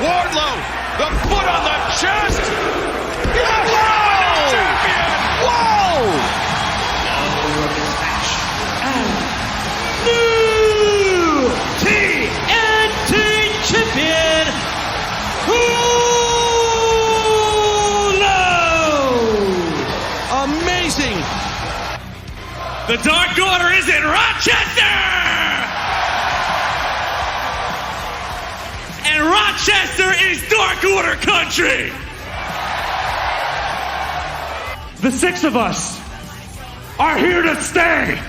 Wardlow, the foot on the chest. Yes! Whoa! Champion! Whoa! New TNT champion, Amazing! the Dark Order is in Rochester! And Rochester is Dark Order country! The six of us are here to stay!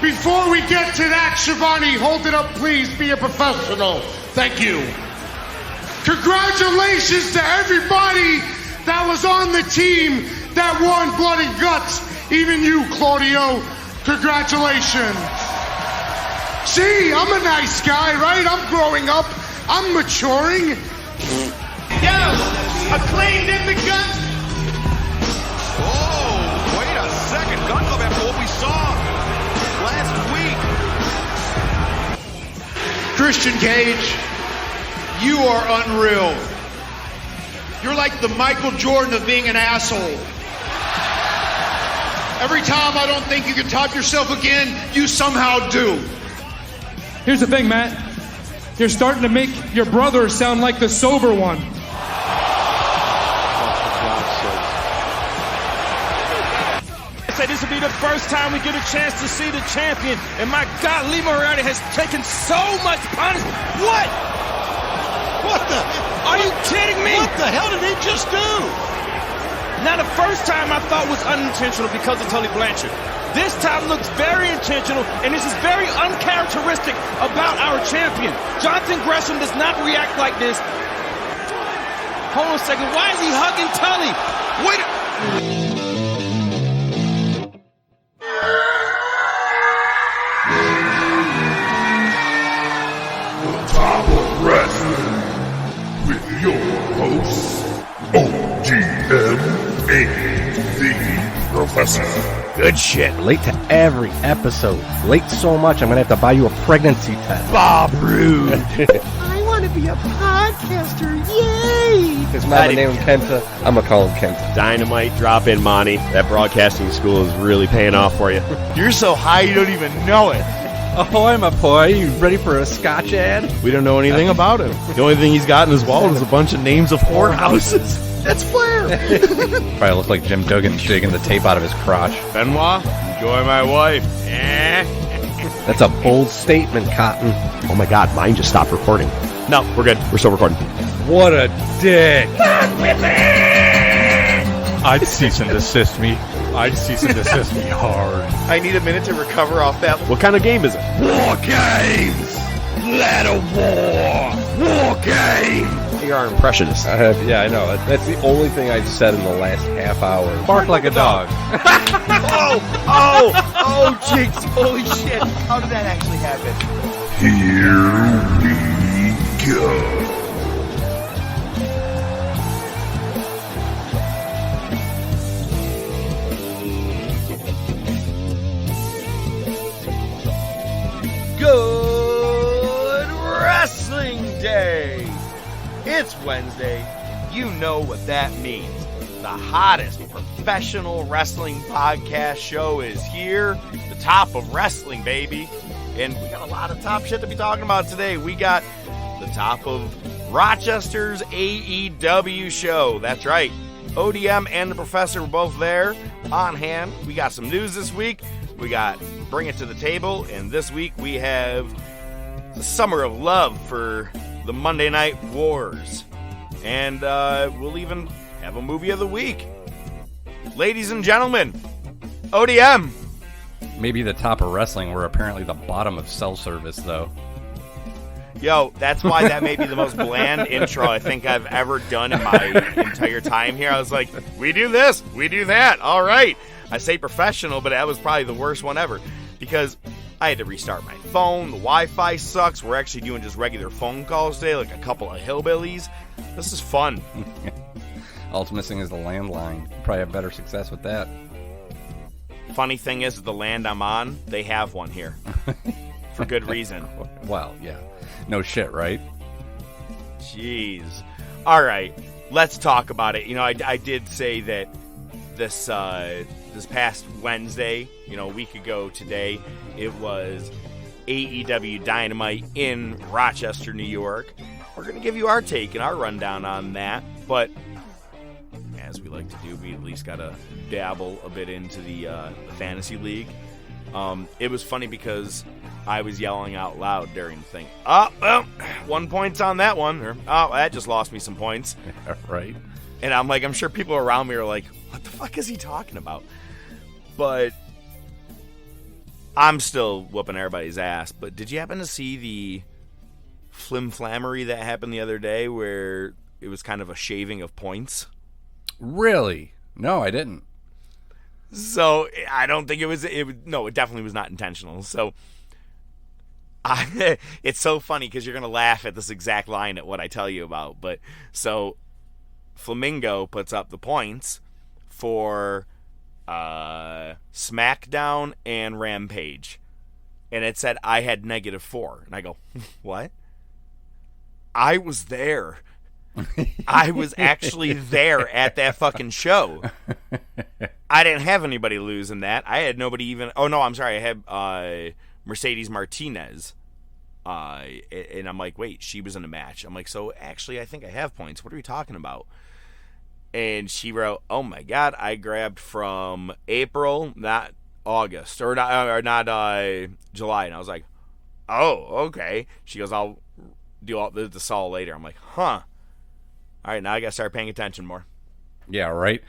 Before we get to that, Shivani, hold it up, please. Be a professional. Thank you. Congratulations to everybody that was on the team that won Blood and Guts. Even you, Claudio. Congratulations. See, I'm a nice guy, right? I'm growing up. I'm maturing. Yes! Acclaimed in the gun! Oh, wait a second. Gun Club after what we saw last week. Christian Cage, you are unreal. You're like the Michael Jordan of being an asshole. Every time I don't think you can top yourself again, you somehow do. Here's the thing, Matt. You're starting to make your brother sound like the sober one. I said this will be the first time we get a chance to see the champion. And my God, Lee Moriarty has taken so much punishment. What? What the? Are you kidding me? What the hell did he just do? Now, the first time I thought was unintentional because of Tully Blanchard. This time looks very intentional, and this is very uncharacteristic about our champion. Jonathan Gresham does not react like this. Hold on a second. Why is he hugging Tully? Wait. Top of Wrestling with your hosts, O.D.M. and the Professor. Good shit. Late to every episode. Late so much, I'm going to have to buy you a pregnancy test. Bob Roode. I want to be a podcaster. Yay! His mama named him Kenta. I'm going to call him Kenta. Dynamite drop in, Monty. That broadcasting school is really paying off for you. You're so high you don't even know it. Ahoy, my boy. You ready for a Scotch ad? We don't know anything about him. The only thing he's got in his wallet is a bunch of names of whorehouses. That's Flair. Probably look like Jim Duggan digging the tape out of his crotch. Benoit, enjoy my wife. That's a bold statement, Cotton. Oh my God, mine just stopped recording. No, we're good. We're still recording. What a dick. I'd cease and desist me. I'd cease and desist me hard. I need a minute to recover off that. What kind of game is it? War Games! Let a war! War Games! You are an impressionist. Yeah, I know. That's the only thing I've said in the last half hour. Bark like a dog. Oh, jinx. Holy shit. How did that actually happen? Here we go. Good Wrestling Day! It's Wednesday. You know what that means. The hottest professional wrestling podcast show is here. The top of wrestling, baby. And we got a lot of top shit to be talking about today. We got the top of Rochester's AEW show. That's right. O.D.M. and the Professor were both there on hand. We got some news this week. We got Bring It to the Table. And this week we have the Summer of Love for the Monday Night Wars. And we'll even have a movie of the week. Ladies and gentlemen, O.D.M. Maybe the top of wrestling. We're apparently the bottom of cell service, though. Yo, that's why that may be the most bland intro I think I've ever done in my entire time here. I was like, we do this, we do that, all right. I say professional, but that was probably the worst one ever because I had to restart my phone. The Wi-Fi sucks. We're actually doing just regular phone calls today, like a couple of hillbillies. This is fun. All it's missing is the landline. Probably have better success with that. Funny thing is, the land I'm on, they have one here. for good reason. Well, yeah. No shit, right? Jeez. All right, let's talk about it. I did say that this past Wednesday, a week ago today, it was AEW Dynamite in Rochester, New York. We're going to give you our take and our rundown on that, but as we like to do, we at least got to dabble a bit into the fantasy league. It was funny because I was yelling out loud during the thing. 1 point on that one. Or, that just lost me some points. Right. And I'm sure people around me are like, what the fuck is he talking about? But I'm still whooping everybody's ass. But did you happen to see the flimflammery that happened the other day where it was kind of a shaving of points? Really? No, I didn't. So I don't think it definitely was not intentional. So it's so funny because you're going to laugh at this exact line at what I tell you about. But so Flamingo puts up the points for SmackDown and Rampage. And it said I had -4. And I go, what? I was there. I was actually there at that fucking show. I didn't have anybody losing that. I had nobody even... Oh, no, I'm sorry. I had Mercedes Martinez. And I'm like, wait, she was in a match. I'm like, so actually, I think I have points. What are we talking about? And she wrote, oh, my God, I grabbed from April, not August. Or not July. And I was like, oh, okay. She goes, I'll do all this all later. I'm like, huh. All right, now I got to start paying attention more. Yeah, right.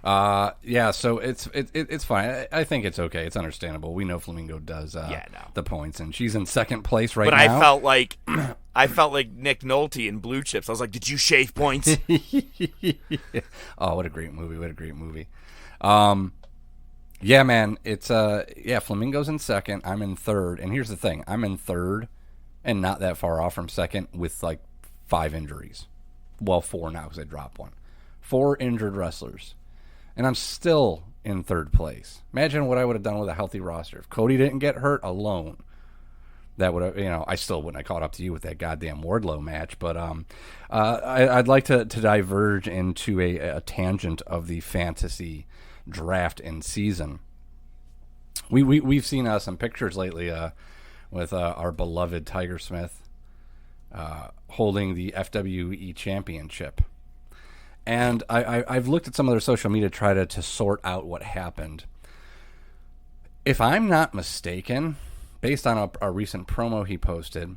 Yeah, so it's fine. I think it's okay. It's understandable. We know Flamingo does the points, and she's in second place right now. But I felt like Nick Nolte in Blue Chips. I was like, did you shave points? Oh, what a great movie! What a great movie. Yeah, man. It's Flamingo's in second. I'm in third, and here's the thing: I'm in third, and not that far off from second with like 5 injuries. Well, 4 now because I dropped one. 4 injured wrestlers. And I'm still in third place. Imagine what I would have done with a healthy roster. If Cody didn't get hurt alone, that would have, I still wouldn't have caught up to you with that goddamn Wardlow match. But I'd like to diverge into a tangent of the fantasy draft in season. We've seen some pictures lately with our beloved Tiger Smith holding the FWE championship. And I've looked at some of their social media to try to sort out what happened. If I'm not mistaken, based on a recent promo he posted,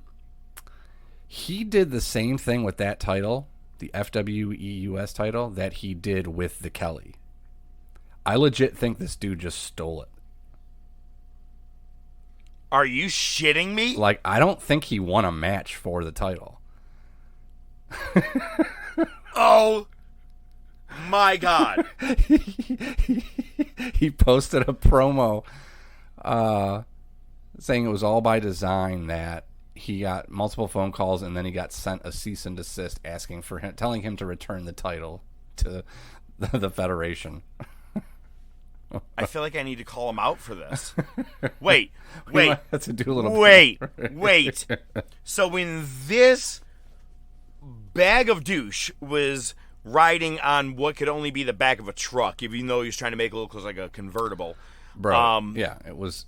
he did the same thing with that title, the FWE US title, that he did with the Kelly. I legit think this dude just stole it. Are you shitting me? Like, I don't think he won a match for the title. Oh my God. He posted a promo saying it was all by design, that he got multiple phone calls and then he got sent a cease and desist telling him to return the title to the Federation. I feel like I need to call him out for this. Wait. That's a do a little wait. So when this bag of douche was riding on what could only be the back of a truck, even though he was trying to make it look like a convertible. Bro, it was.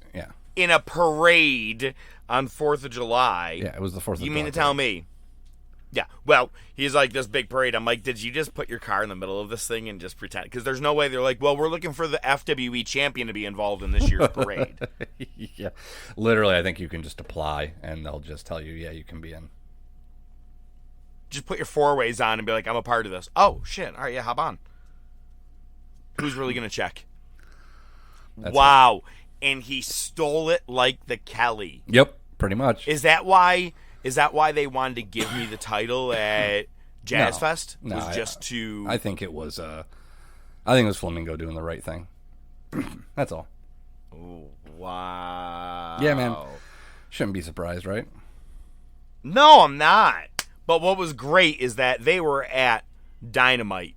In a parade on 4th of July. Yeah, it was the 4th of July. You mean to tell me? Yeah, well, he's like, this big parade. I'm like, did you just put your car in the middle of this thing and just pretend? Because there's no way they're like, well, we're looking for the FWE champion to be involved in this year's parade. Yeah, literally, I think you can just apply and they'll just tell you, yeah, you can be in. Just put your 4-ways on and be like, I'm a part of this. Oh, shit. All right, yeah, hop on. Who's really going to check? Wow. Right. And he stole it like the Kelly. Yep, pretty much. Is that why they wanted to give me the title at Jazz Fest? No, I think it was Flamingo doing the right thing. That's all. Oh, wow. Yeah, man. Shouldn't be surprised, right? No, I'm not. But what was great is that they were at Dynamite,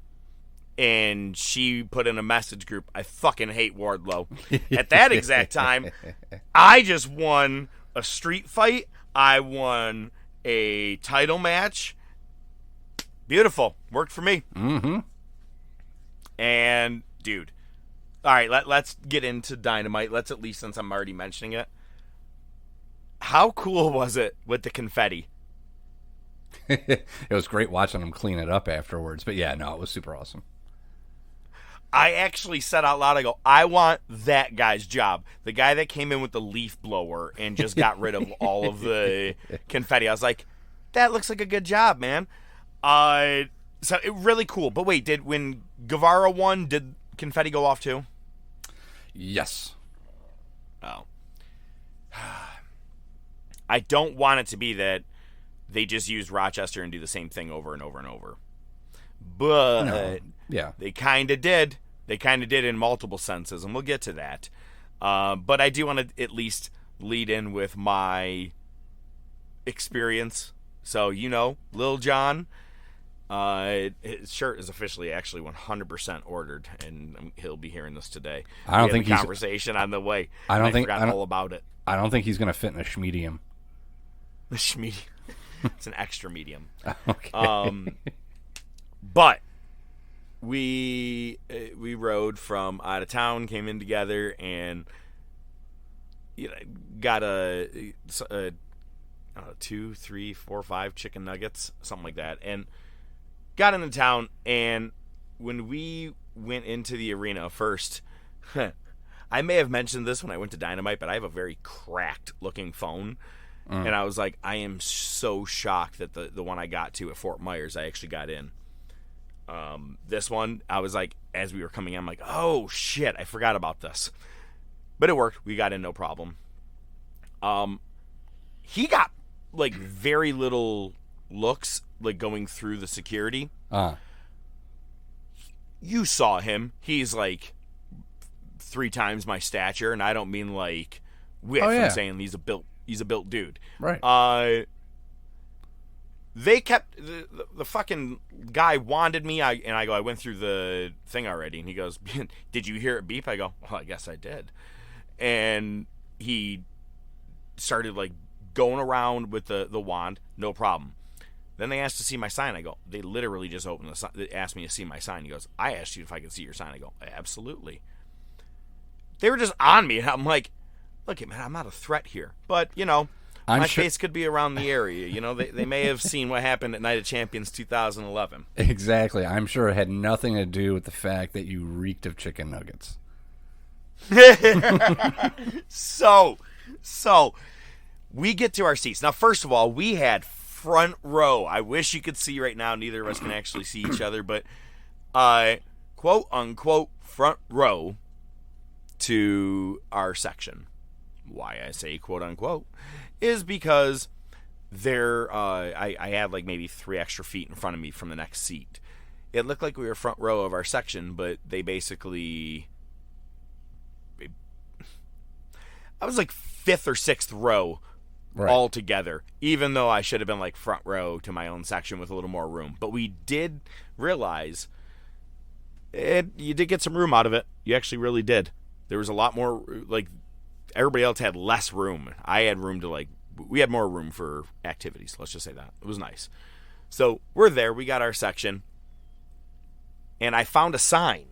and she put in a message group, I fucking hate Wardlow. At that exact time, I just won a street fight. I won a title match. Beautiful. Worked for me. Mm-hmm. And, dude. All right, let's get into Dynamite. Let's at least, since I'm already mentioning it. How cool was it with the confetti? It was great watching them clean it up afterwards. But yeah, no, it was super awesome. I actually said out loud, I go, I want that guy's job. The guy that came in with the leaf blower and just got rid of all of the confetti. I was like, that looks like a good job, man. So it really cool. But wait, when Guevara won, did confetti go off too? Yes. Oh. I don't want it to be that they just use Rochester and do the same thing over and over and over. But yeah, they kind of did. They kind of did in multiple senses, and we'll get to that. But I do want to at least lead in with my experience. So, Lil Jon, his shirt is officially actually 100% ordered, and he'll be hearing this today. I don't think he's conversation on the way. I forgot all about it. I don't think he's going to fit in a schmedium. The schmedium. It's an extra medium. Okay. But we rode from out of town, came in together, and got a 2, 3, 4, 5 chicken nuggets, something like that, and got into town. And when we went into the arena first, I may have mentioned this when I went to Dynamite, but I have a very cracked looking phone. And I was like, I am so shocked that the one I got to at Fort Myers, I actually got in. This one, I was like, as we were coming in, I'm like, oh shit, I forgot about this. But it worked. We got in no problem. He got like very little looks, like going through the security. You saw him. He's like 3 times my stature, and I don't mean like width. I'm saying he's a built dude. Right. They kept the fucking guy wanded me. I went through the thing already, and he goes, "Did you hear it beep?" I go, "Well, I guess I did." And he started like going around with the wand, no problem. Then they asked to see my sign. I go, they literally just opened the sign. They asked me to see my sign. He goes, I asked you if I could see your sign. I go, absolutely. They were just on me, and I'm like, look, man, I'm not a threat here, but my face could be around the area. They may have seen what happened at Night of Champions 2011. Exactly. I'm sure it had nothing to do with the fact that you reeked of chicken nuggets. So we get to our seats. Now, first of all, we had front row. I wish you could see right now. Neither of us can actually see each other, but quote unquote front row to our section. Why I say quote unquote is because I had like maybe 3 extra feet in front of me from the next seat. It looked like we were front row of our section, but they basically, I was like 5th or 6th row all together, even though I should have been like front row to my own section with a little more room. But we did realize you did get some room out of it. You actually really did. There was a lot more, like, everybody else had less room. I had room to, like, we had more room for activities. Let's just say that. It was nice. So we're there. We got our section. And I found a sign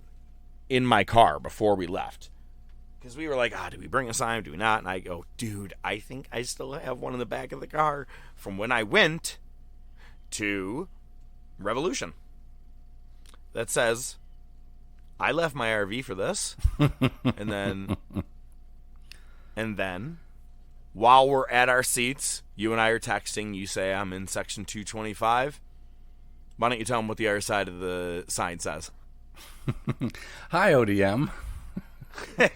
in my car before we left. Because we were like, do we bring a sign? Do we not? And I go, dude, I think I still have one in the back of the car from when I went to Revolution that says, I left my RV for this. And then while we're at our seats, you and I are texting. You say, I'm in section 225. Why don't you tell them what the other side of the sign says? Hi, O.D.M. It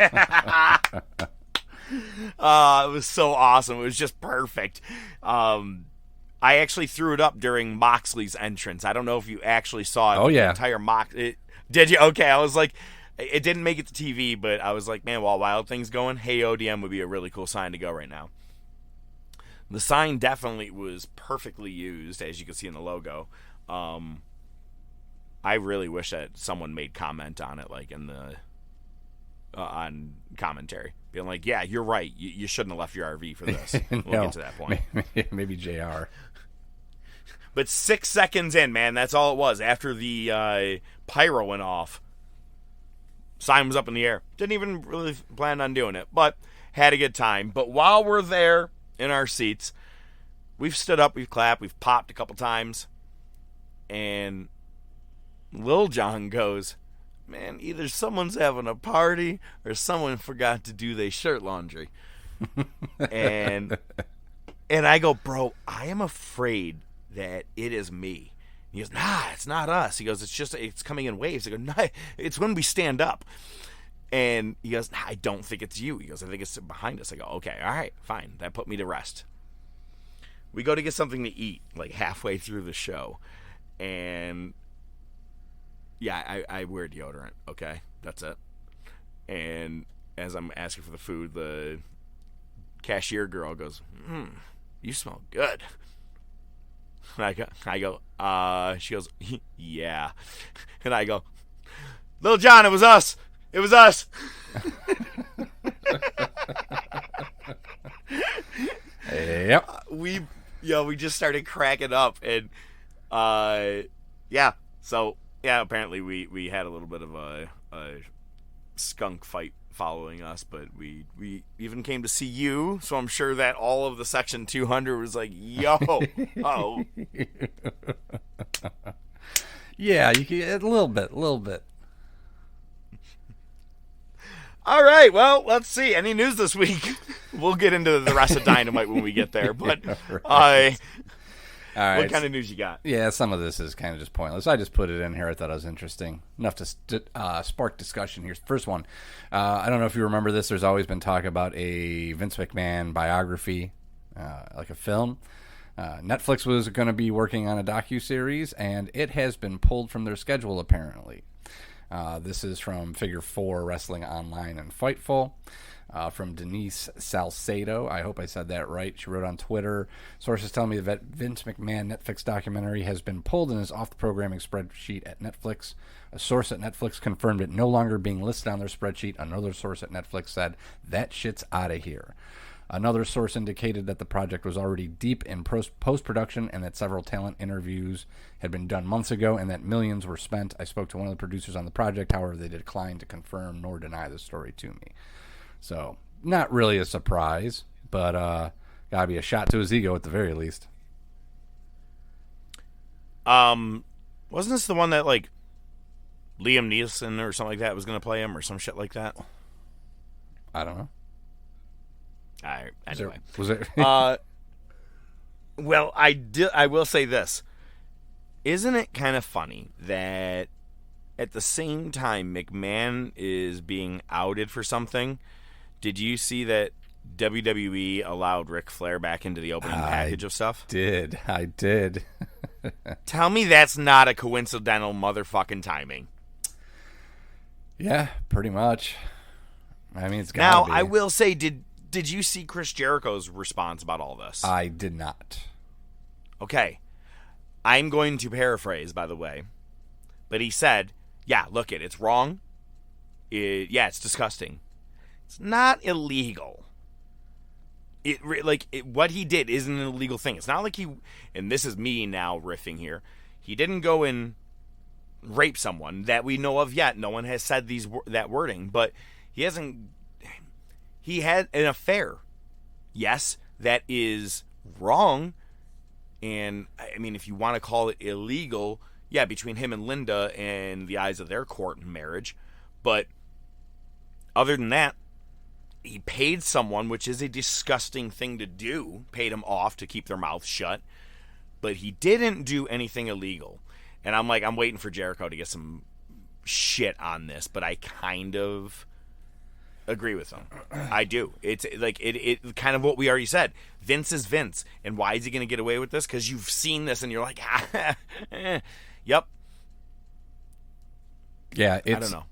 was so awesome. It was just perfect. I actually threw it up during Moxley's entrance. I don't know if you actually saw it. Oh, yeah. The entire did you? Okay, I was like, it didn't make it to TV, but I was like, man, while Wild Thing's going, hey, O.D.M. would be a really cool sign to go right now. The sign definitely was perfectly used, as you can see in the logo. I really wish that someone made comment on it, like in the on commentary. being like, yeah, you're right. You shouldn't have left your RV for this. We'll get to that point. Maybe JR. But 6 seconds in, man, that's all it was. After the pyro went off, sign was up in the air. Didn't even really plan on doing it, but had a good time. But while we're there in our seats, we've stood up, we've clapped, we've popped a couple times, and Lil John goes, man, either someone's having a party or someone forgot to do their shirt laundry. and I go, bro, I am afraid that it is me. He goes, nah, it's not us. He goes, it's coming in waves. I go, nah, it's when we stand up. And he goes, nah, I don't think it's you. He goes, I think it's behind us. I go, okay, all right, fine. That put me to rest. We go to get something to eat, like halfway through the show. And yeah, I wear deodorant, okay? That's it. And as I'm asking for the food, the cashier girl goes, you smell good. And I go, she goes, yeah. And I go, Lil John, it was us. It was us. Yep. We just started cracking up. And, yeah. So, yeah, apparently we had a little bit of a skunk fight following us, but we even came to see you, so I'm sure that all of the Section 200 was like, yo, oh. Yeah, you can, a little bit. All right, well, let's see. Any news this week? We'll get into the rest of Dynamite when we get there, but all right. What kind of news you got? Yeah, some of this is kind of just pointless. I just put it in here. I thought it was interesting. Enough to spark discussion here. First one. I don't know if you remember this. There's always been talk about a Vince McMahon biography, like a film. Netflix was going to be working on a docuseries, and it has been pulled from their schedule, apparently. This is from Figure 4 Wrestling Online and Fightful. From Denise Salcedo. I hope I said that right. She wrote on Twitter, sources tell me that Vince McMahon Netflix documentary has been pulled and is off the programming spreadsheet at Netflix. A source at Netflix confirmed it no longer being listed on their spreadsheet. Another source at Netflix said, that shit's out of here. Another source indicated that the project was already deep in post-production and that several talent interviews had been done months ago and that millions were spent. I spoke to one of the producers on the project. However, they declined to confirm nor deny the story to me. So, not really a surprise, but gotta be a shot to his ego at the very least. Wasn't this the one that, like, Liam Neeson or something like that was going to play him or some shit like that? I don't know. All right, anyway. Was it? Well, I will say this. Isn't it kind of funny that at the same time McMahon is being outed for something, did you see that WWE allowed Ric Flair back into the opening package of stuff? I did. Tell me that's not a coincidental motherfucking timing. Yeah, pretty much. I mean, it's gotta Now, be. I will say, did you see Chris Jericho's response about all this? I did not. Okay. I'm going to paraphrase, by the way. But he said, yeah, look it's wrong. It's disgusting. It's not illegal. What he did isn't an illegal thing. It's not like and this is me now riffing here, he didn't go and rape someone that we know of yet. No one has said that wording, but he had an affair. Yes, that is wrong. And, I mean, if you want to call it illegal, yeah, between him and Linda and the eyes of their court and marriage. But other than that, he paid someone, which is a disgusting thing to do, paid him off to keep their mouth shut. But he didn't do anything illegal. And I'm waiting for Jericho to get some shit on this, but I kind of agree with him. I do. It's like it kind of what we already said. Vince is Vince, and why is he going to get away with this? Because you've seen this, and you're like, yep. Yeah, I don't know.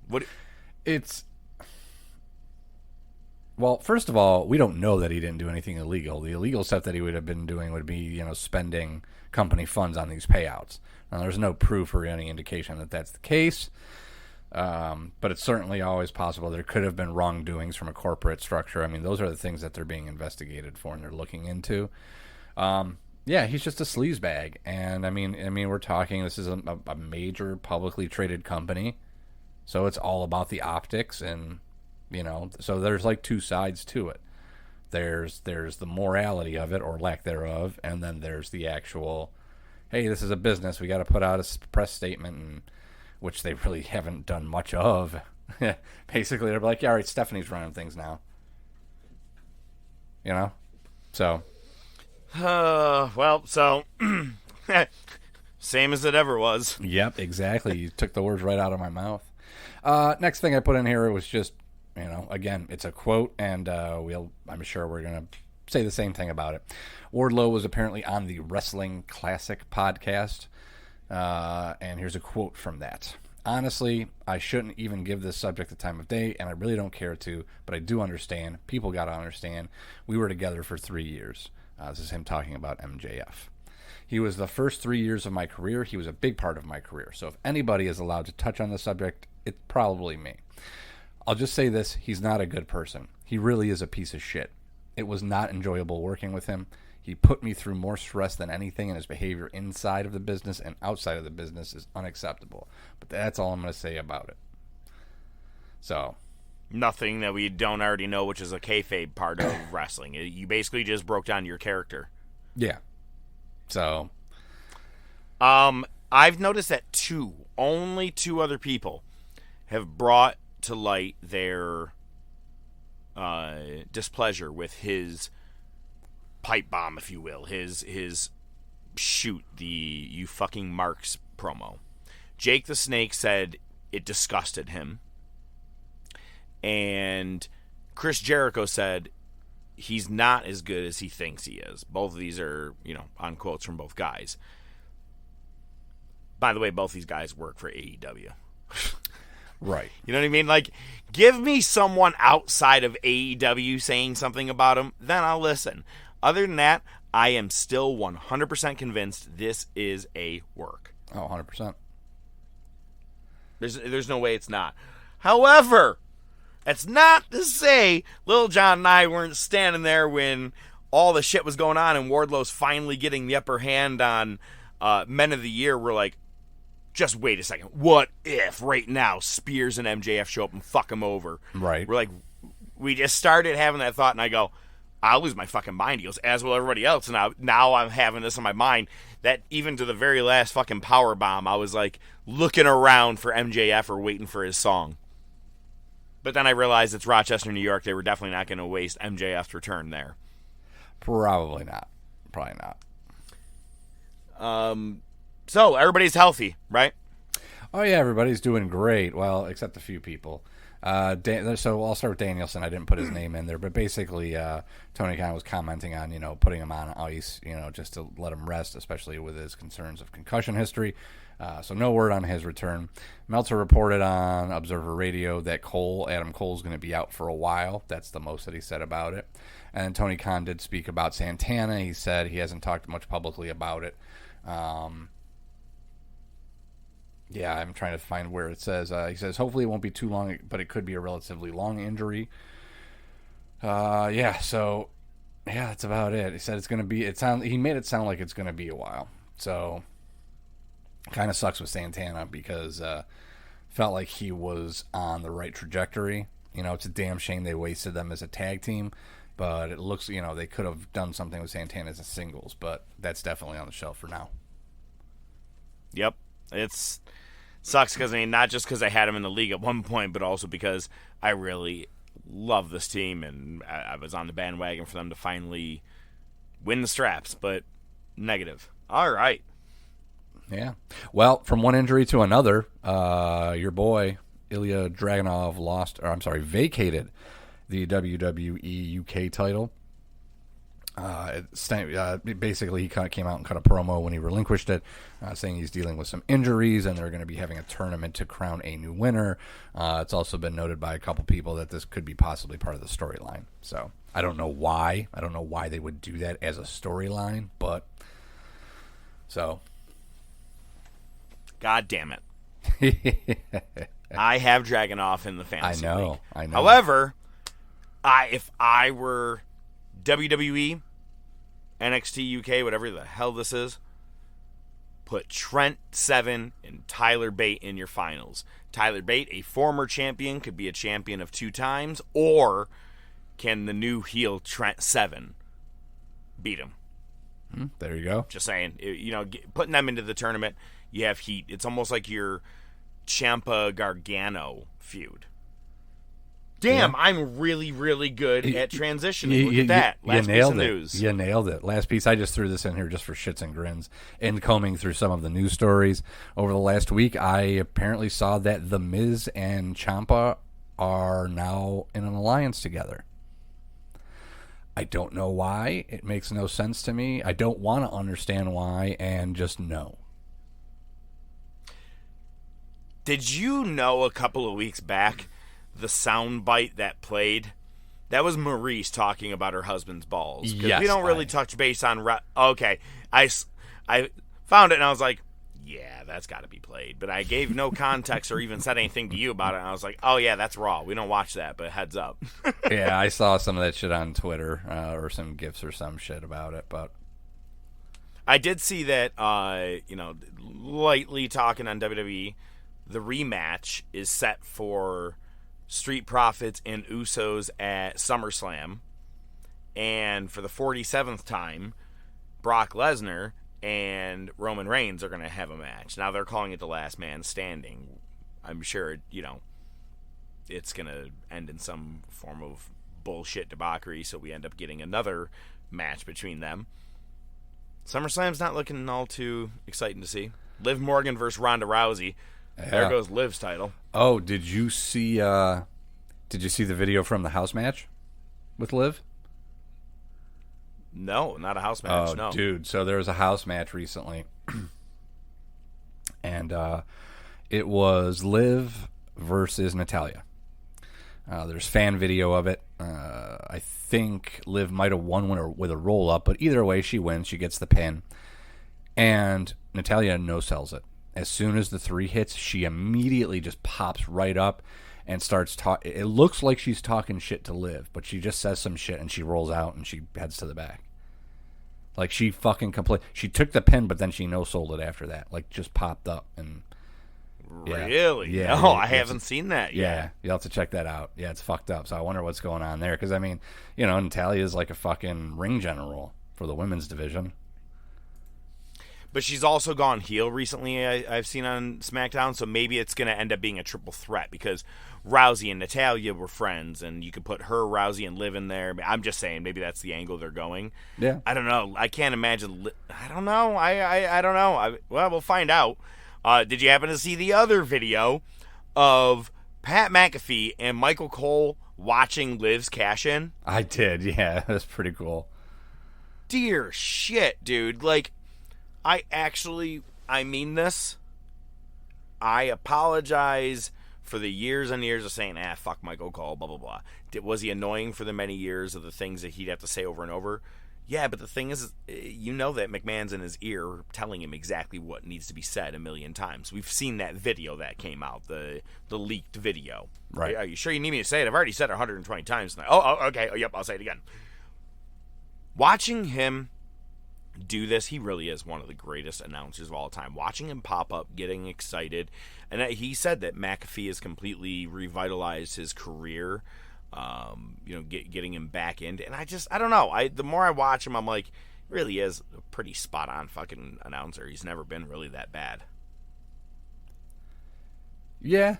Well, first of all, we don't know that he didn't do anything illegal. The illegal stuff that he would have been doing would be, spending company funds on these payouts. Now, there's no proof or any indication that that's the case. But it's certainly always possible there could have been wrongdoings from a corporate structure. I mean, those are the things that they're being investigated for and they're looking into. Yeah, he's just a sleazebag. And I mean, we're talking, this is a major publicly traded company. So it's all about the optics and, so there's like two sides to it. There's the morality of it or lack thereof. And then there's the actual, hey, this is a business. We got to put out a press statement, and which they really haven't done much of. Basically, they're like, yeah, all right, Stephanie's running things now. So. So same as it ever was. Yep, exactly. You took the words right out of my mouth. Next thing I put in here was just, again, it's a quote, and I'm sure we're going to say the same thing about it. Wardlow was apparently on the Wrestling Classic podcast, and here's a quote from that. Honestly, I shouldn't even give this subject the time of day, and I really don't care to, but I do understand. People got to understand. We were together for 3 years. This is him talking about MJF. He was the first 3 years of my career. He was a big part of my career. So if anybody is allowed to touch on the subject, it's probably me. I'll just say this. He's not a good person. He really is a piece of shit. It was not enjoyable working with him. He put me through more stress than anything, and his behavior inside of the business and outside of the business is unacceptable. But that's all I'm going to say about it. So... Nothing that we don't already know, which is a kayfabe part of wrestling. You basically just broke down your character. Yeah. So. I've noticed that only two other people have brought to light their displeasure with his pipe bomb, if you will. His shoot, the "you fucking marks" promo. Jake the Snake said it disgusted him. And Chris Jericho said he's not as good as he thinks he is. Both of these are, on quotes from both guys. By the way, both these guys work for AEW. Right. You know what I mean? Like, give me someone outside of AEW saying something about him, then I'll listen. Other than that, I am still 100% convinced this is a work. Oh, 100%. There's no way it's not. However... That's not to say Lil Jon and I weren't standing there when all the shit was going on and Wardlow's finally getting the upper hand on Men of the Year. We're like, just wait a second. What if right now Spears and MJF show up and fuck him over? Right. We're like, we just started having that thought, and I go, I'll lose my fucking mind. He goes, as will everybody else. And now I'm having this in my mind that even to the very last fucking power bomb, I was like looking around for MJF or waiting for his song. But then I realized it's Rochester, New York. They were definitely not going to waste MJF's return there. Probably not. So everybody's healthy, right? Oh, yeah, everybody's doing great. Well, except a few people. So I'll start with Danielson. I didn't put his name in there, but basically Tony Khan was commenting on, putting him on ice, just to let him rest, especially with his concerns of concussion history. So no word on his return. Meltzer reported on Observer Radio that Adam Cole's going to be out for a while. That's the most that he said about it. And Tony Khan did speak about Santana. He said he hasn't talked much publicly about it. Yeah, I'm trying to find where it says. He says, hopefully it won't be too long, but it could be a relatively long injury. So that's about it. He said it's going to be, he made it sound like it's going to be a while. So, kind of sucks with Santana because felt like he was on the right trajectory. It's a damn shame they wasted them as a tag team, but it looks, they could have done something with Santana as a singles, but that's definitely on the shelf for now. Yep. It's sucks because, not just because I had him in the league at one point, but also because I really love this team and I was on the bandwagon for them to finally win the straps, but negative. All right. Yeah. Well, from one injury to another, your boy Ilya Dragunov vacated the WWE UK title. Basically, he kind of came out and cut a promo when he relinquished it, saying he's dealing with some injuries and they're going to be having a tournament to crown a new winner. It's also been noted by a couple people that this could be possibly part of the storyline. So I don't know why. I don't know why they would do that as a storyline, but so. God damn it. I have Dragunov in the fantasy I know. However, if I were WWE, NXT UK, whatever the hell this is, put Trent Seven and Tyler Bate in your finals. Tyler Bate, a former champion, could be a champion of 2 times, or can the new heel Trent Seven beat him? There you go. Just saying, putting them into the tournament, you have heat. It's almost like your Ciampa Gargano feud. Damn, I'm really, really good at transitioning. Look at that. Last piece of news. You nailed it. Last piece. I just threw this in here just for shits and grins. And combing through some of the news stories over the last week, I apparently saw that The Miz and Ciampa are now in an alliance together. I don't know why. It makes no sense to me. I don't want to understand why, and just know. Did you know a couple of weeks back the soundbite that played? That was Maurice talking about her husband's balls. Yes, we don't really touch base on... Okay. I found it and I was like, yeah, that's got to be played. But I gave no context or even said anything to you about it. And I was like, oh, yeah, that's Raw. We don't watch that, but heads up. Yeah, I saw some of that shit on Twitter or some GIFs or some shit about it, but... I did see that, lightly talking on WWE, the rematch is set for Street Profits and Usos at SummerSlam. And for the 47th time, Brock Lesnar and Roman Reigns are going to have a match. Now they're calling it the Last Man Standing. I'm sure, it's going to end in some form of bullshit debauchery, so we end up getting another match between them. SummerSlam's not looking all too exciting to see. Liv Morgan versus Ronda Rousey. Yeah. There goes Liv's title. Oh, did you see the video from the house match with Liv? No, not a house match. No, dude. So there was a house match recently, and it was Liv versus Natalya. There's fan video of it. I think Liv might have won with a roll up, but either way, she wins. She gets the pin, and Natalya no-sells it. As soon as the 3 hits, she immediately just pops right up and starts talking. It looks like she's talking shit to Liv, but she just says some shit and she rolls out and she heads to the back. Like, she fucking she took the pin, but then she no-sold it after that. Like, just popped up and... Yeah. Really? Yeah. No, I haven't seen that yet. Yeah, you'll have to check that out. Yeah, it's fucked up. So I wonder what's going on there. Because, I mean, Natalya is like a fucking ring general for the women's division. But she's also gone heel recently, I've seen on SmackDown, so maybe it's going to end up being a triple threat because Rousey and Natalya were friends, and you could put her, Rousey, and Liv in there. I'm just saying, maybe that's the angle they're going. Yeah. I don't know. I can't imagine. I don't know. I don't know. Well, we'll find out. Did you happen to see the other video of Pat McAfee and Michael Cole watching Liv's cash-in? I did, yeah. That's pretty cool. Dear shit, dude. Like, I mean this. I apologize for the years and years of saying, fuck Michael Cole, blah, blah, blah. Was he annoying for the many years of the things that he'd have to say over and over? Yeah, but the thing is, that McMahon's in his ear telling him exactly what needs to be said a million times. We've seen that video that came out, the leaked video. Right. Are you sure you need me to say it? I've already said it 120 times now. Oh, okay. Oh, yep, I'll say it again. Watching him do this, he really is one of the greatest announcers of all time. Watching him pop up, getting excited, and he said that McAfee has completely revitalized his career, getting him back in. And I don't know. The more I watch him, I'm like, he really is a pretty spot on fucking announcer. He's never been really that bad. Yeah.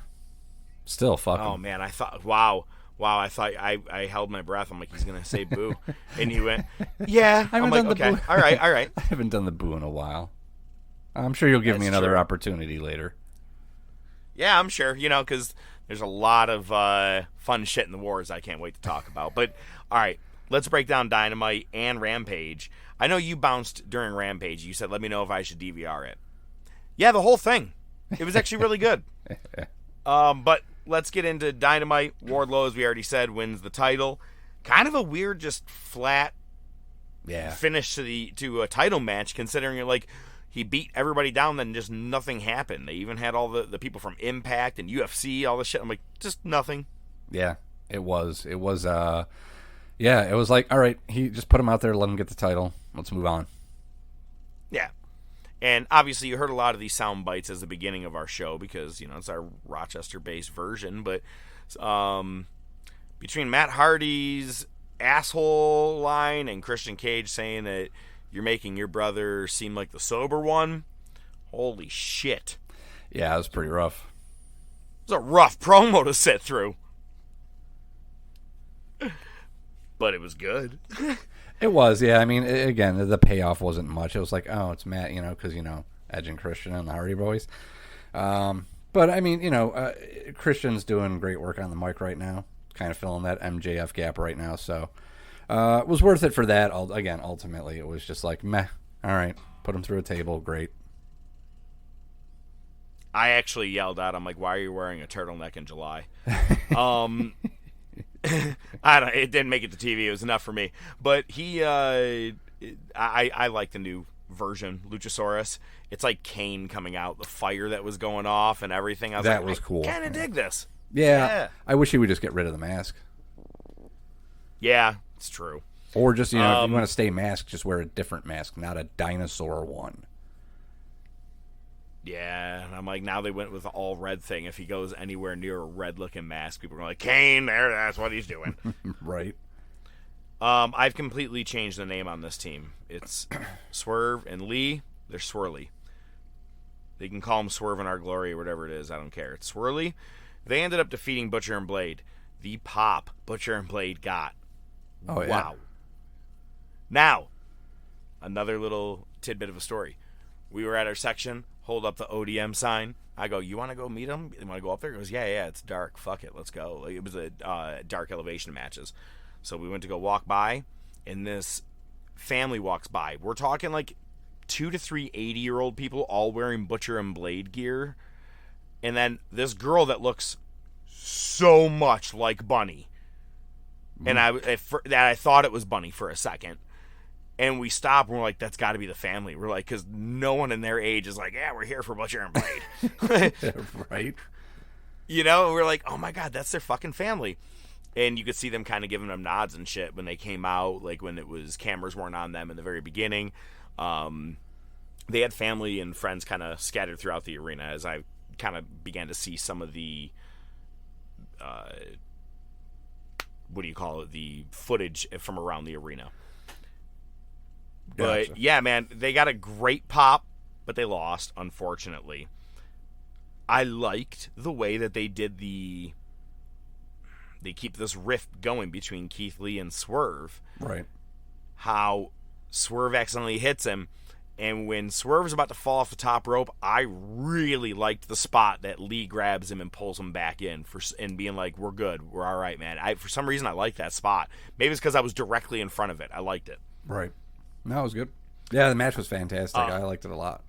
Still fucking. Oh man, I thought, wow. I thought I held my breath. I'm like, he's gonna say boo, and he went, yeah. I'm like, okay, all right. I haven't done the boo in a while. I'm sure you'll give me another opportunity later. Yeah, I'm sure. Because there's a lot of fun shit in the wars I can't wait to talk about. But all right, let's break down Dynamite and Rampage. I know you bounced during Rampage. You said, let me know if I should DVR it. Yeah, the whole thing. It was actually really good. But let's get into Dynamite. Wardlow, as we already said, wins the title. Kind of a weird, just flat finish to a title match, considering he beat everybody down, then just nothing happened. They even had all the people from Impact and UFC, all this shit. I'm like, just nothing. Yeah, it was. It was like, all right, he just put him out there, let him get the title. Let's move on. Yeah. And obviously you heard a lot of these sound bites as the beginning of our show because, it's our Rochester-based version. But between Matt Hardy's asshole line and Christian Cage saying that you're making your brother seem like the sober one, holy shit. Yeah, it was pretty rough. It was a rough promo to sit through. But it was good. It was, yeah. I mean, again, the payoff wasn't much. It was like, oh, it's Matt, because, Edge and Christian and the Hardy Boys. But, I mean, Christian's doing great work on the mic right now. Kind of filling that MJF gap right now. So, it was worth it for that. Again, ultimately, it was just like, meh. All right. Put him through a table. Great. I actually yelled out, I'm like, why are you wearing a turtleneck in July? It didn't make it to TV. It was enough for me. But I like the new version, Luchasaurus. It's like Kane coming out, the fire that was going off and everything. That was cool. I kind of dig this. Yeah. I wish he would just get rid of the mask. Yeah, it's true. Or just, if you want to stay masked, just wear a different mask, not a dinosaur one. Yeah, and I'm like, now they went with the all red thing. If he goes anywhere near a red looking mask, people are like, Kane, that's what he's doing. Right. I've completely changed the name on this team. It's Swerve and Lee. They're Swirly. They can call him Swerve in Our Glory or whatever it is. I don't care. It's Swirly. They ended up defeating Butcher and Blade. The pop Butcher and Blade got. Oh, yeah. Wow. Now, another little tidbit of a story. We were at our section, hold up the O.D.M. sign. I go, you want to go meet him? You want to go up there? He goes, yeah, it's dark. Fuck it, let's go. It was a dark elevation matches. So we went to go walk by, and this family walks by. We're talking like 2 to 3 80-year-old people all wearing Butcher and Blade gear. And then this girl that looks so much like Bunny. And I thought it was Bunny for a second. And we stop and we're like, that's got to be the family. We're like, because no one in their age is like, yeah, we're here for Butcher and Blade. Right. We're like, oh my God, that's their fucking family. And you could see them kind of giving them nods and shit when they came out, like when it was cameras weren't on them in the very beginning. They had family and friends kind of scattered throughout the arena as I kind of began to see some of the, the footage from around the arena. But, Gotcha. yeah, man, they got a great pop, but they lost, unfortunately. I liked the way that they did they keep this rift going between Keith Lee and Swerve. Right. How Swerve accidentally hits him, and when Swerve's about to fall off the top rope, I really liked the spot that Lee grabs him and pulls him back in and being like, we're good, we're all right, man. For some reason, I like that spot. Maybe it's because I was directly in front of it. I liked it. Right. No, it was good. Yeah, the match was fantastic. I liked it a lot.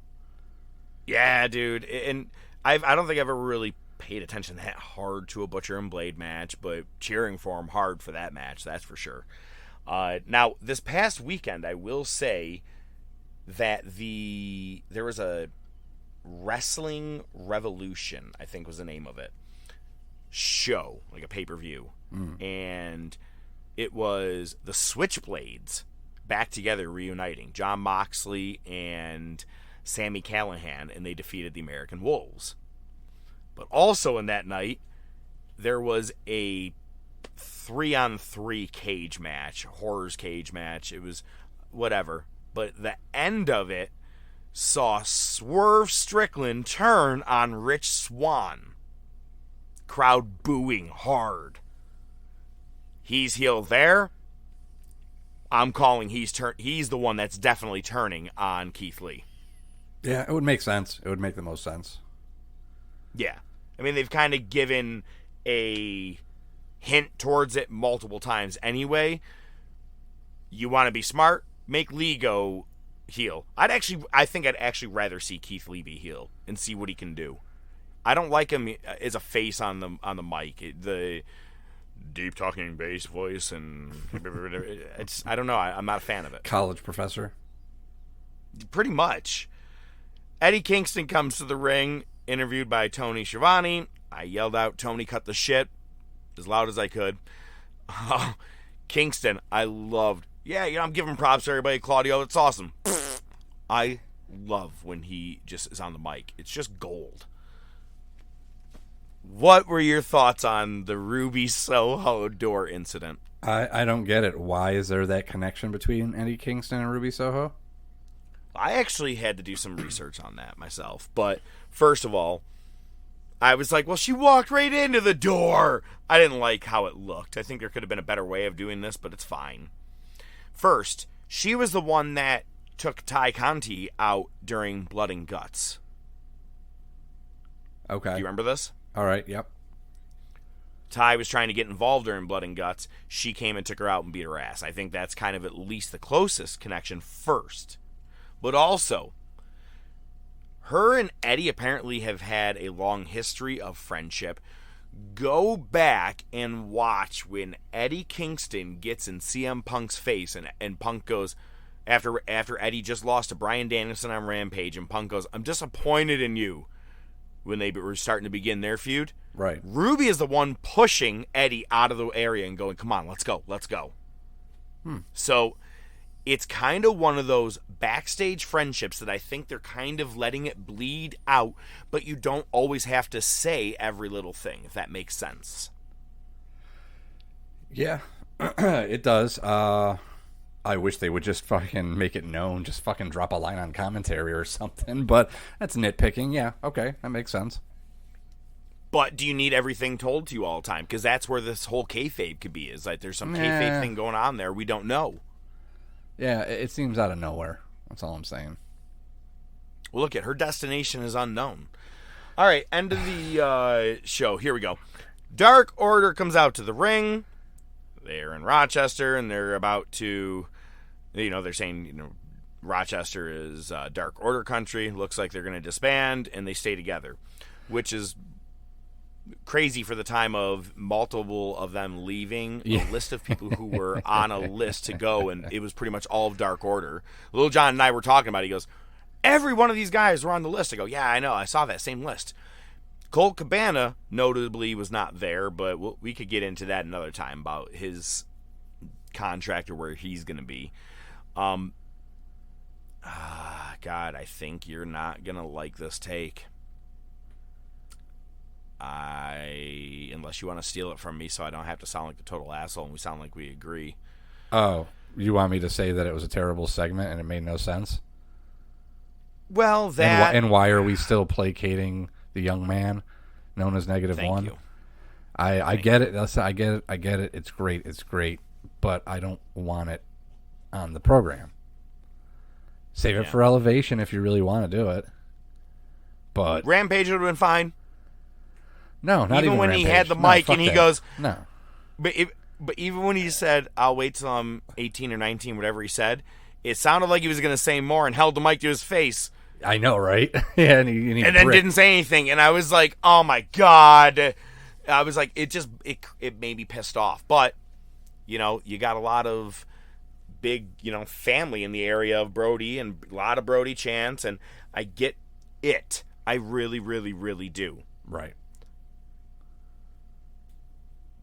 Yeah, dude. And I don't think I've ever really paid attention that hard to a Butcher and Blade match, but cheering for them hard for that match, that's for sure. Now, this past weekend, I will say that there was a Wrestling Revolution, I think was the name of it, show, like a pay-per-view. And it was the Switchblades back together reuniting, Jon Moxley and Sami Callihan, and they defeated the American Wolves. But also in that night, there was a 3-on-3 cage match, horrors cage match. It was whatever. But the end of it saw Swerve Strickland turn on Rich Swann. Crowd booing hard. He's heel there. I'm calling he's the one that's definitely turning on Keith Lee. Yeah, it would make sense. It would make the most sense. Yeah. I mean, they've kind of given a hint towards it multiple times anyway. You want to be smart? Make Lee go heel. I think I'd actually rather see Keith Lee be heel and see what he can do. I don't like him as a face on the mic. The deep talking bass voice and I don't know. I'm not a fan of it. College professor. Pretty much. Eddie Kingston comes to the ring, interviewed by Tony Schiavone. I yelled out, "Tony, cut the shit," as loud as I could. Kingston, I loved. Yeah, I'm giving props to everybody. Claudio, it's awesome. I love when he just is on the mic. It's just gold. What were your thoughts on the Ruby Soho door incident? I don't get it. Why is there that connection between Eddie Kingston and Ruby Soho? I actually had to do some research on that myself. But first of all, I was like, well, she walked right into the door. I didn't like how it looked. I think there could have been a better way of doing this, but it's fine. First, she was the one that took Ty Conti out during Blood and Guts. Okay. Do you remember this? All right, yep. Ty was trying to get involved during Blood and Guts. She came and took her out and beat her ass. I think that's kind of at least the closest connection first. But also, her and Eddie apparently have had a long history of friendship. Go back and watch when Eddie Kingston gets in CM Punk's face and Punk goes, after Eddie just lost to Bryan Danielson on Rampage, and Punk goes, "I'm disappointed in you," when they were starting to begin their feud. Right. Ruby is the one pushing Eddie out of the area and going, "Come on, let's go. So it's kind of one of those backstage friendships that I think they're kind of letting it bleed out, but you don't always have to say every little thing, if that makes sense. Yeah, it does. I wish they would just fucking make it known, just fucking drop a line on commentary or something, but that's nitpicking. Yeah, okay, that makes sense. But do you need everything told to you all the time? Because that's where this whole kayfabe could be, is like there's some kayfabe thing going on there we don't know. Yeah, it seems out of nowhere. That's all I'm saying. Well, look, her destination is unknown. All right, end of the show. Here we go. Dark Order comes out to the ring. They're in Rochester, and they're about to, they're saying, Rochester is Dark Order country. Looks like they're going to disband, and they stay together, which is crazy for the time of multiple of them leaving. A list of people who were on a list to go, and it was pretty much all of Dark Order. Lil Jon and I were talking about it. He goes, every one of these guys were on the list. I go, yeah, I know. I saw that same list. Colt Cabana notably was not there, but we could get into that another time about his contract or where he's going to be. God, I think you're not going to like this take. Unless you want to steal it from me so I don't have to sound like the total asshole and we sound like we agree. Oh, you want me to say that it was a terrible segment and it made no sense? Well, that... And why are we still placating the young man known as -1? Thank you. I get it. I get it. It's great. But I don't want it on the program. Save it for Elevation if you really want to do it. But Rampage would have been fine. No, not even when Rampage. He had the mic and he goes, no. But even when he said, "I'll wait till I'm 18 or 19," whatever he said, it sounded like he was going to say more and held the mic to his face. I know, right? Yeah, and then didn't say anything, and I was like, "Oh my god!" I was like, it made me pissed off. But you got a lot of big family in the area of Brody and a lot of Brody chants, and I get it. I really, really, really do. Right.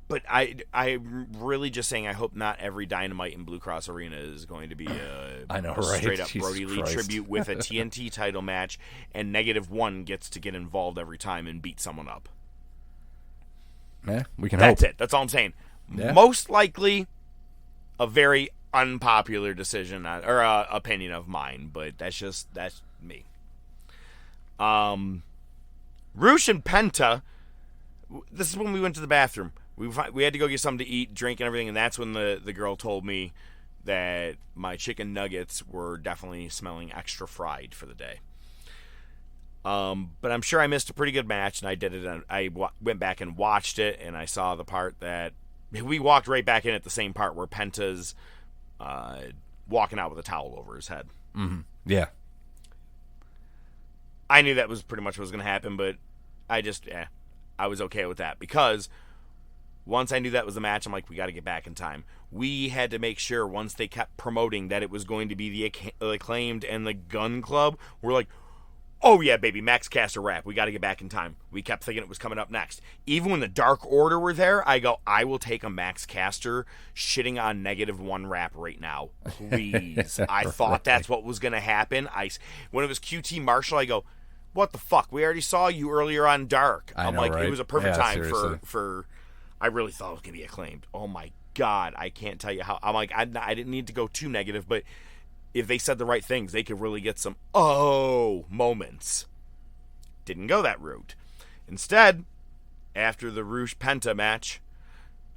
But I'm really just saying I hope not every Dynamite in Blue Cross Arena is going to be a straight-up Brody Lee tribute with a TNT title match, and -1 gets to get involved every time and beat someone up. Yeah, we can hope. That's it. That's all I'm saying. Yeah. Most likely a very unpopular decision or opinion of mine, but that's me. Roosh and Penta, this is when we went to the bathroom. We had to go get something to eat, drink, and everything, and that's when the girl told me that my chicken nuggets were definitely smelling extra fried for the day. But I'm sure I missed a pretty good match, and I did it. And I went back and watched it, and I saw the part that we walked right back in at the same part where Penta's walking out with a towel over his head. Mm-hmm. Yeah. I knew that was pretty much what was going to happen, but I was okay with that because once I knew that was the match, I'm like, we got to get back in time. We had to make sure once they kept promoting that it was going to be the Acclaimed and the Gun Club, we're like, oh yeah, baby, Max Caster rap. We got to get back in time. We kept thinking it was coming up next. Even when the Dark Order were there, I go, I will take a Max Caster shitting on -1 rap right now. Please. I thought that's what was going to happen. When it was QT Marshall, I go, what the fuck? We already saw you earlier on Dark. I know, like, right? It was a perfect time seriously. for I really thought it was going to be acclaimed. Oh my God. I can't tell you how. I'm like, I didn't need to go too negative, but if they said the right things, they could really get some moments. Didn't go that route. Instead, after the Roosh Penta match,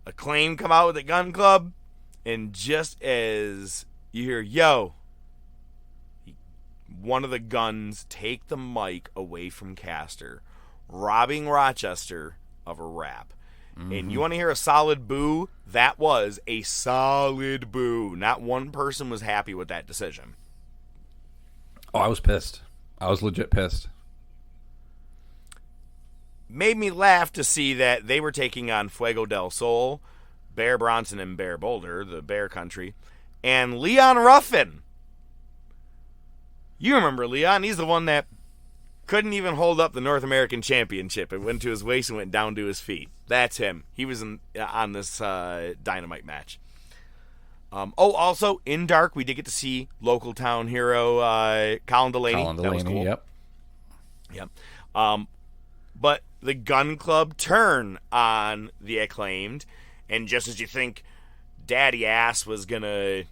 Acclaim come out with a Gun Club, and just as you hear, yo, one of the Guns take the mic away from Caster, robbing Rochester of a rap. And you want to hear a solid boo? That was a solid boo. Not one person was happy with that decision. Oh, I was pissed. I was legit pissed. Made me laugh to see that they were taking on Fuego del Sol, Bear Bronson and Bear Boulder, the Bear Country, and Leon Ruffin. You remember Leon? He's the one that couldn't even hold up the North American Championship. It went to his waist and went down to his feet. That's him. He was on this Dynamite match. Also, in Dark, we did get to see local town hero Colin Delaney. That was cool. Yep. But the Gun Club turn on the Acclaimed, and just as you think Daddy Ass was going to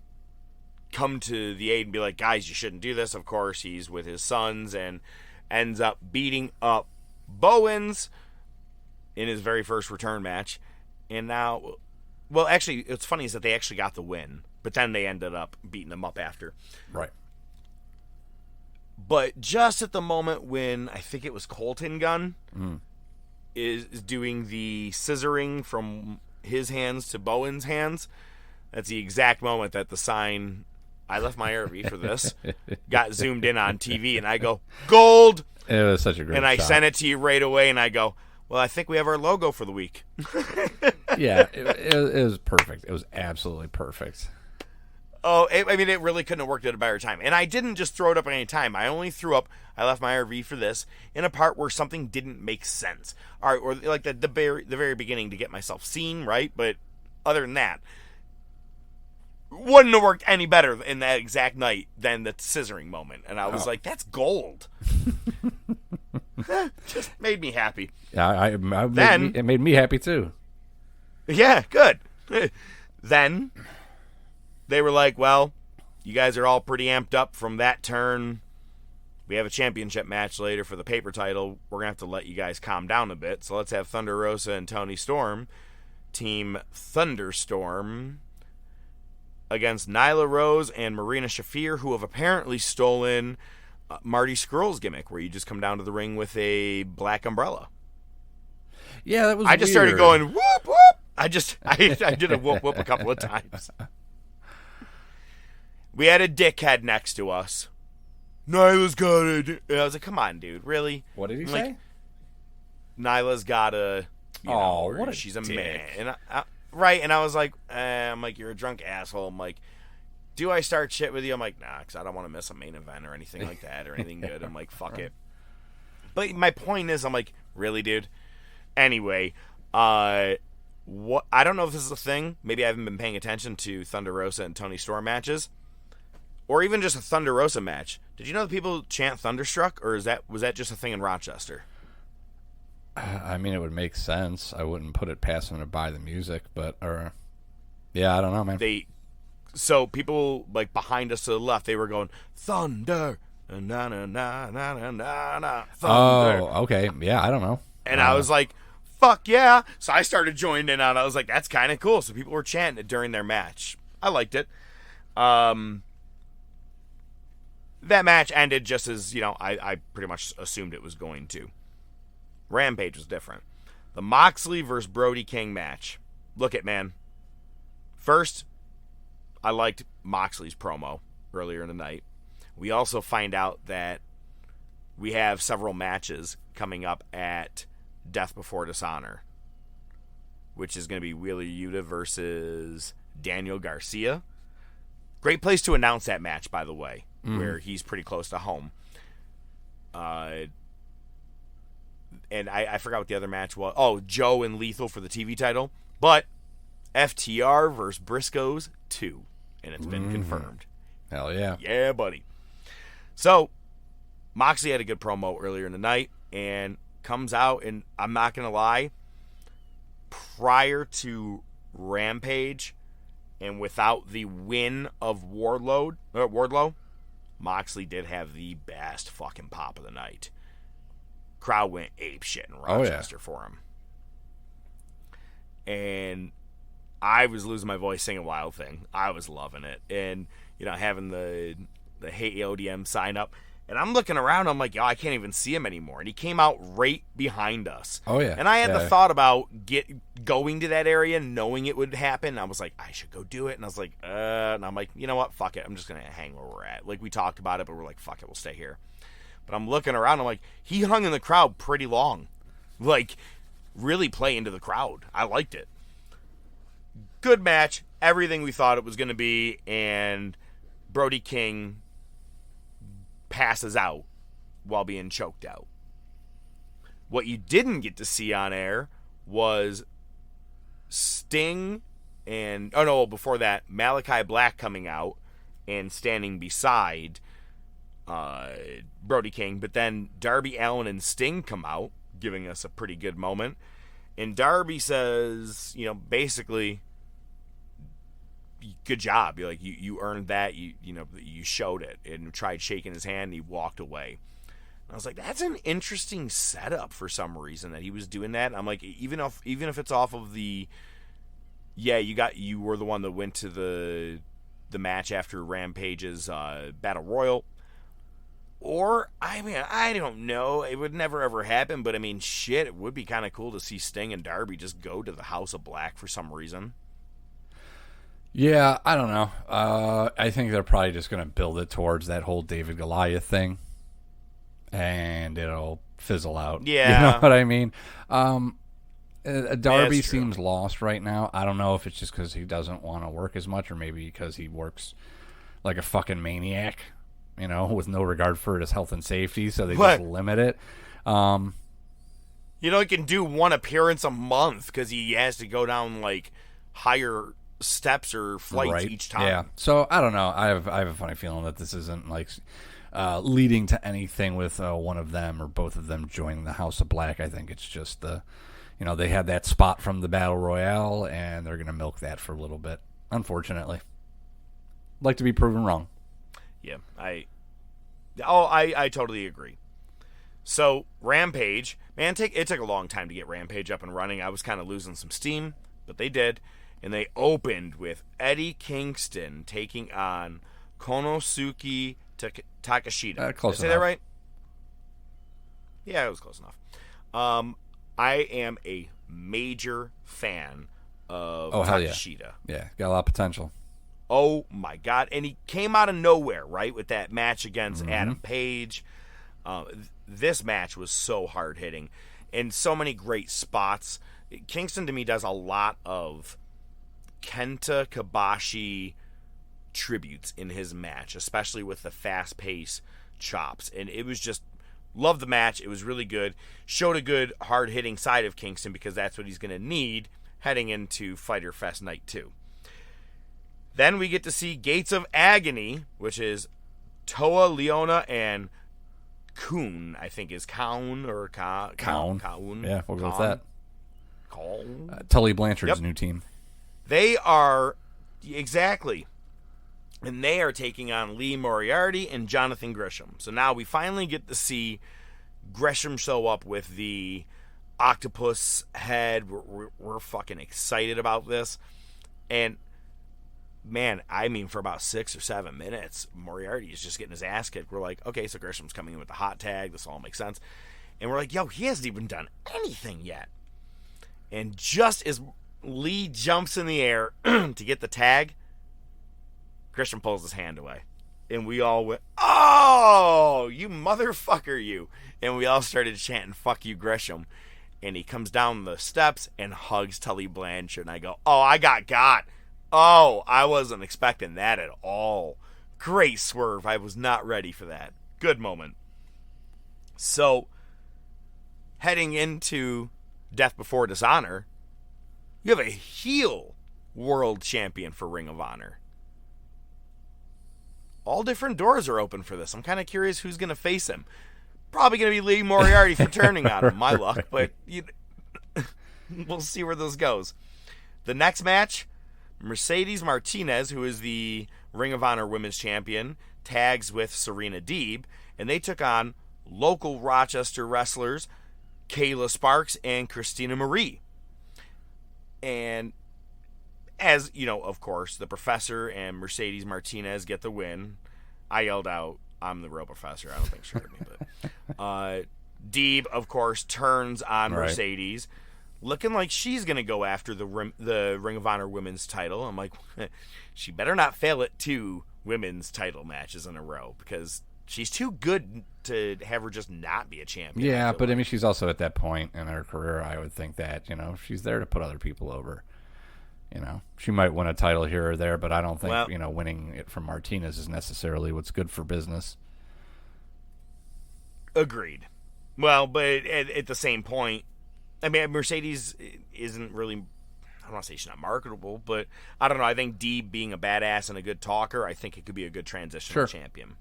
come to the aid and be like, guys, you shouldn't do this, of course, he's with his sons and ends up beating up Bowens in his very first return match. And now, well, actually, what's funny is that they actually got the win, but then they ended up beating them up after. Right. But just at the moment when I think it was Colton Gunn is doing the scissoring from his hands to Bowen's hands, that's the exact moment that the sign, I left my RV for this, got zoomed in on TV, and I go, gold! It was such a great And I sent it to you right away, and I go, well, I think we have our logo for the week. Yeah, it was perfect. It was absolutely perfect. It really couldn't have worked at a better time. And I didn't just throw it up at any time. I only threw up, I left my RV for this, in a part where something didn't make sense. Or like the very beginning to get myself seen, right? But other than that, wouldn't have worked any better in that exact night than the scissoring moment. And I was like, that's gold. Just made me happy. Yeah, it made me happy too. Yeah, good. Then they were like, well, you guys are all pretty amped up from that turn. We have a championship match later for the paper title. We're going to have to let you guys calm down a bit. So let's have Thunder Rosa and Tony Storm, Team Thunderstorm, against Nyla Rose and Marina Shafir, who have apparently stolen Marty Scurll's gimmick, where you just come down to the ring with a black umbrella. Yeah, that was I just weird. started going, whoop, whoop. I did a whoop, whoop a couple of times. We had a dickhead next to us. Nyla's got it. I was like, come on, dude, really? What did he like, say? Nyla's got a, what a she's a dick. man. And right, and I was like, I'm like, you're a drunk asshole. I'm like, do I start shit with you? I'm like, nah, because I don't want to miss a main event or anything like that or anything good. I'm like, fuck it. But my point is, I'm like, really, dude? Anyway, what? I don't know if this is a thing. Maybe I haven't been paying attention to Thunder Rosa and Tony Storm matches, or even just a Thunder Rosa match. Did you know that people chant Thunderstruck, or was that just a thing in Rochester? I mean, it would make sense. I wouldn't put it past them to buy the music, yeah, I don't know, man. So people like behind us to the left, they were going Thunder, na na na na na na na. Thunder. Oh, okay, yeah, I don't know. And I was like, fuck yeah. So I started joining in on it. I was like, that's kind of cool. So people were chanting it during their match. I liked it. That match ended just as, I pretty much assumed it was going to. Rampage was different. The Moxley versus Brody King match. Look at, man. First, I liked Moxley's promo earlier in the night. We also find out that we have several matches coming up at Death Before Dishonor, which is going to be Wheeler Yuta versus Daniel Garcia. Great place to announce that match, by the way, where he's pretty close to home. And I forgot what the other match was. Oh, Joe and Lethal for the TV title. But FTR versus Briscoes 2. And it's been confirmed. Hell yeah. Yeah, buddy. So, Moxley had a good promo earlier in the night and comes out, and I'm not going to lie, prior to Rampage and without the win of Wardlow, Moxley did have the best fucking pop of the night. Crowd went ape shit in Rochester for him. And I was losing my voice singing Wild Thing. I was loving it. And, having the Hey O.D.M sign up. And I'm looking around, I'm like, yo, I can't even see him anymore. And he came out right behind us. Oh, yeah. And I had the thought about going to that area, knowing it would happen. I was like, I should go do it. And I was like, and I'm like, you know what? Fuck it. I'm just going to hang where we're at. Like, we talked about it, but we're like, fuck it. We'll stay here. But I'm looking around, I'm like, he hung in the crowd pretty long. Like, really play into the crowd. I liked it. Good match. Everything we thought it was going to be. And Brody King passes out while being choked out. What you didn't get to see on air was Sting and before that, Malachi Black coming out and standing beside Brody King, but then Darby Allin and Sting come out, giving us a pretty good moment. And Darby says, basically, good job. You're like, you earned that. You showed it, and tried shaking his hand. And he walked away. And I was like, that's an interesting setup for some reason that he was doing that. And I'm like, even if it's off of the, you were the one that went to the match after Rampage's Battle Royal. Or, I don't know. It would never, ever happen. But, shit, it would be kind of cool to see Sting and Darby just go to the House of Black for some reason. Yeah, I don't know. I think they're probably just going to build it towards that whole David Goliath thing. And it'll fizzle out. Yeah. You know what I mean? Darby seems lost right now. I don't know if it's just because he doesn't want to work as much or maybe because he works like a fucking maniac. With no regard for his health and safety, so they just limit it. He can do one appearance a month because he has to go down, like, higher steps or flights each time. Yeah, so I don't know. I have a funny feeling that this isn't, like, leading to anything with one of them or both of them joining the House of Black. I think it's just they had that spot from the Battle Royale, and they're going to milk that for a little bit, unfortunately. I'd like to be proven wrong. Yeah, I totally agree. So, Rampage, man, it took a long time to get Rampage up and running. I was kind of losing some steam, but they did. And they opened with Eddie Kingston taking on Konosuke Takeshita. Close Did I say enough. that right? Yeah, it was close enough. I am a major fan of Takeshita. Yeah, got a lot of potential. Oh, my God. And he came out of nowhere, right, with that match against Adam Page. This match was so hard-hitting and so many great spots. Kingston, to me, does a lot of Kenta Kobashi tributes in his match, especially with the fast-paced chops. And it was just, love the match. It was really good. Showed a good, hard-hitting side of Kingston because that's what he's going to need heading into Fyter Fest Night 2. Then we get to see Gates of Agony, which is Toa Leona and Kuhn, I think is Kaun or Kaun. Yeah, we'll go with that. Kaun. Tully Blanchard's new team. They are, exactly. And they are taking on Lee Moriarty and Jonathan Gresham. So now we finally get to see Gresham show up with the octopus head. We're fucking excited about this. And man, for about 6 or 7 minutes, Moriarty is just getting his ass kicked. We're like, okay, so Gresham's coming in with the hot tag. This all makes sense. And we're like, yo, he hasn't even done anything yet. And just as Lee jumps in the air to get the tag, Gresham pulls his hand away. And we all went, oh, you motherfucker, you. And we all started chanting, fuck you, Gresham. And he comes down the steps and hugs Tully Blanchard. And I go, oh, I got. Oh, I wasn't expecting that at all. Great swerve. I was not ready for that. Good moment. So, heading into Death Before Dishonor, you have a heel world champion for Ring of Honor. All different doors are open for this. I'm kind of curious who's going to face him. Probably going to be Lee Moriarty for turning on him, my luck, but we'll see where this goes. The next match, Mercedes Martinez, who is the Ring of Honor Women's Champion, tags with Serena Deeb, and they took on local Rochester wrestlers Kayla Sparks and Christina Marie. And as, you know, of course, the Professor and Mercedes Martinez get the win. I yelled out, I'm the real Professor. I don't think she heard me, but Deeb, of course, turns on Mercedes, looking like she's going to go after the Ring of Honor Women's title. I'm like, she better not fail at 2 women's title matches in a row, because she's too good to have her just not be a champion. Yeah, but I mean, she's also at that point in her career, I would think that, you know, she's there to put other people over. You know, she might win a title here or there, but I don't think, you know, winning it from Martinez is necessarily what's good for business. Agreed. Well, but at the same point, I mean, Mercedes isn't really, I don't want to say she's not marketable, but I don't know. I think Deeb being a badass and a good talker, I think it could be a good transitional champion.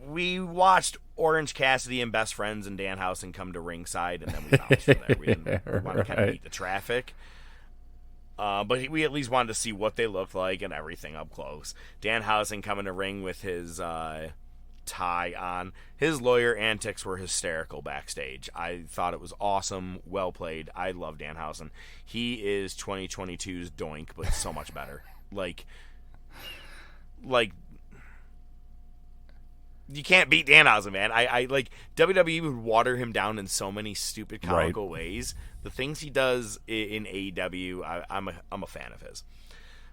We watched Orange Cassidy and Best Friends and Danhausen come to ringside, and then we bounced from there. We didn't want to kind of beat the traffic. But we at least wanted to see what they looked like and everything up close. Danhausen coming to ring with his tie on. His lawyer antics were hysterical backstage. I thought it was awesome. Well played. I love Danhausen. He is 2022's Doink, but so much better. Like you can't beat Danhausen, man. I like WWE would water him down in so many stupid comical ways. The things he does in AEW, I'm a fan of his.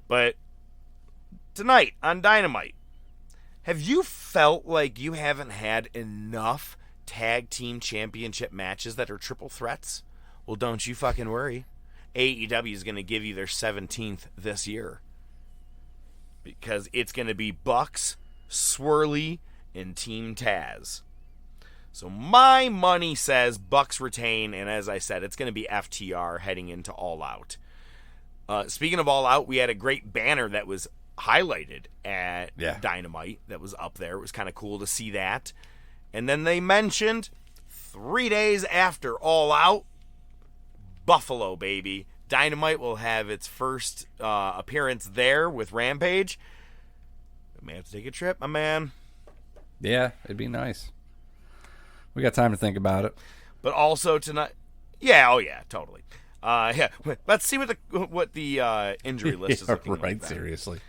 But tonight on Dynamite, have you felt like you haven't had enough tag team championship matches that are triple threats? Well, don't you fucking worry. AEW is going to give you their 17th this year, because it's going to be Bucks, Swirly, and Team Taz. So my money says Bucks retain, and as I said, it's going to be FTR heading into All Out. Speaking of All Out, we had a great banner that was highlighted at Dynamite that was up there. It was kind of cool to see that. And then they mentioned 3 days after All Out, Buffalo, baby. Dynamite will have its first appearance there with Rampage. We may have to take a trip, my man. Yeah, it'd be nice. We got time to think about it. But also tonight, totally. Let's see what the injury list is looking like. Right, seriously.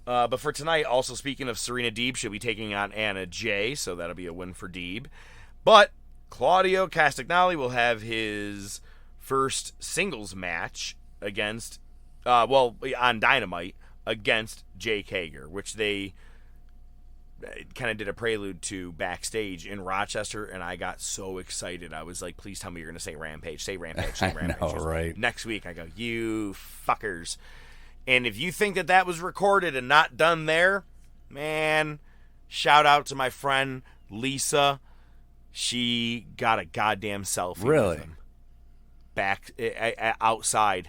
But for tonight, also speaking of Serena Deeb, she'll be taking on Anna Jay, so that'll be a win for Deeb. But Claudio Castagnoli will have his first singles match against, on Dynamite, against Jake Hager, which they kind of did a prelude to backstage in Rochester, and I got so excited. I was like, please tell me you're going to say Rampage. Say Rampage. Say Rampage. I know, right? Next week, I go, you fuckers. And if you think that was recorded and not done there, man, shout out to my friend Lisa. She got a goddamn selfie with him. Back outside.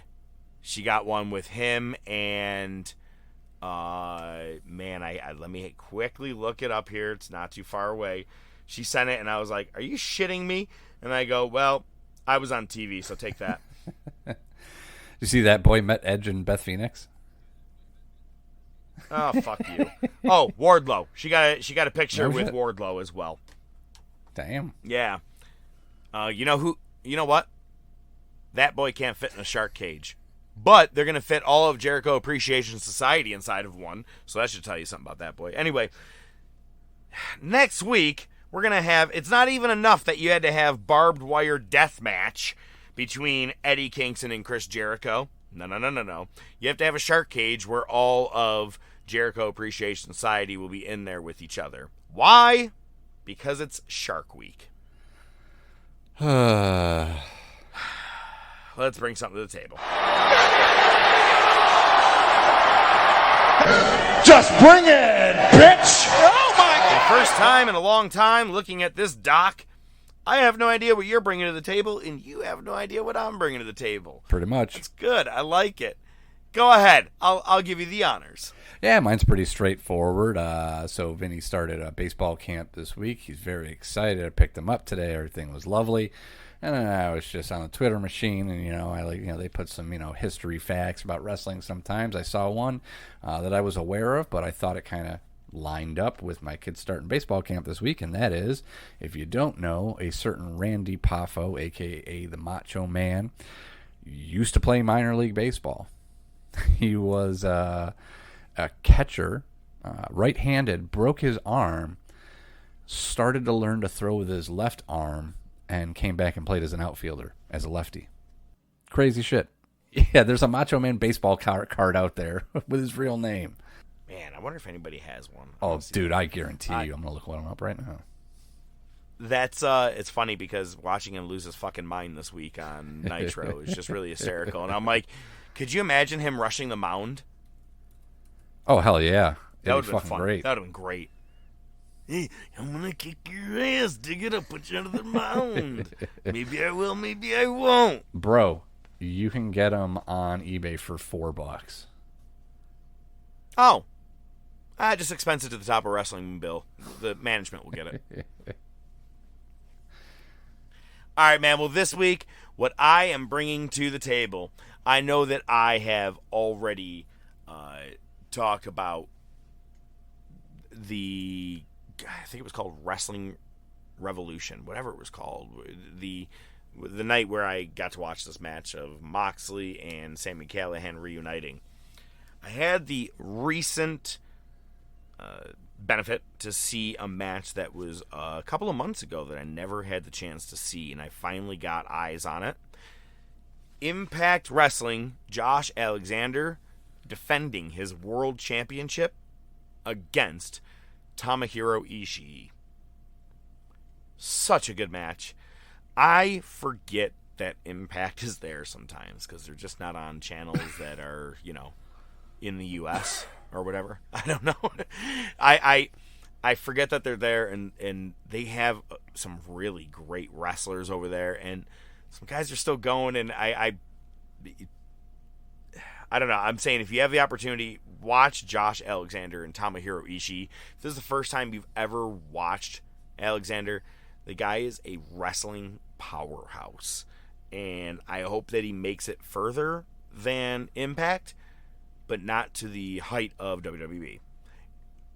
She got one with him, and let me quickly look it up here. It's not too far away. She sent it, and I was like, are you shitting me? And I go, well, I was on TV, so take that. You see that boy met Edge and Beth Phoenix? Oh, fuck you. Oh, Wardlow. She got a picture with Wardlow as well. Damn. Yeah. You know what? That boy can't fit in a shark cage. But they're going to fit all of Jericho Appreciation Society inside of one. So that should tell you something about that boy. Anyway, next week, we're going to have... It's not even enough that you had to have barbed wire death match between Eddie Kingston and Chris Jericho. No. You have to have a shark cage where all of Jericho Appreciation Society will be in there with each other. Why? Because it's Shark Week. Let's bring something to the table. Just bring it, bitch! Oh my God! First time in a long time looking at this doc. I have no idea what you're bringing to the table, and you have no idea what I'm bringing to the table. Pretty much. That's good. I like it. Go ahead. I'll give you the honors. Yeah, mine's pretty straightforward. So Vinny started a baseball camp this week. He's very excited. I picked him up today. Everything was lovely. And then I was just on the Twitter machine, and they put some history facts about wrestling. Sometimes I saw one that I was aware of, but I thought it kind of lined up with my kids starting baseball camp this week, and that is, if you don't know, a certain Randy Poffo, a.k.a. the Macho Man, used to play minor league baseball. He was a catcher, right-handed, broke his arm, started to learn to throw with his left arm, and came back and played as an outfielder, as a lefty. Crazy shit. Yeah, there's a Macho Man baseball card out there with his real name. Man, I wonder if anybody has one. Oh, dude, I guarantee you. I'm going to look one up right now. That's it's funny because watching him lose his fucking mind this week on Nitro is just really hysterical. And I'm like, could you imagine him rushing the mound? Oh, hell yeah. That would have been fucking fun. great. That would have been great. Hey, I'm going to kick your ass. Dig it up, put you under the mound. Maybe I will, maybe I won't. Bro, you can get them on eBay for $4. Oh. Just expense it to the top of wrestling bill. The management will get it. All right, man. Well, this week, what I am bringing to the table, I know that I have already talked about I think it was called Wrestling Revolution, whatever it was called. The night where I got to watch this match of Moxley and Sami Callihan reuniting. I had the recent benefit to see a match that was a couple of months ago that I never had the chance to see, and I finally got eyes on it. Impact Wrestling, Josh Alexander defending his world championship against Tomohiro Ishii. Such a good match. I forget that Impact is there sometimes because they're just not on channels that are, in the U.S. or whatever. I don't know. I forget that they're there, and they have some really great wrestlers over there, and some guys are still going, and I don't know. I'm saying if you have the opportunity, watch Josh Alexander and Tomohiro Ishii. If this is the first time you've ever watched Alexander, the guy is a wrestling powerhouse, and I hope that he makes it further than Impact, but not to the height of WWE.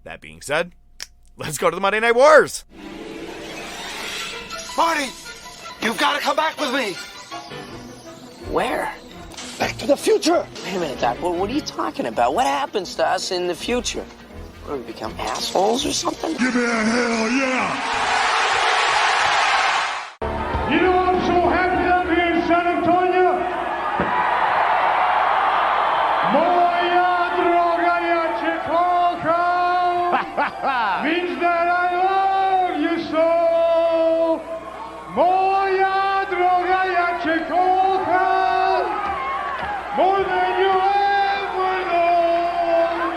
That being said, let's go to the Monday Night Wars. Marty, you've got to come back with me. Where? Back to the future. Wait a minute, Doc. What are you talking about? What happens to us in the future? What, do we become assholes or something? Give me a hell yeah! You know I'm so happy out here in San Antonio. Moja droga ja cię kocham. Means that I love you so. Moja droga ja cię kocham. More than you ever know.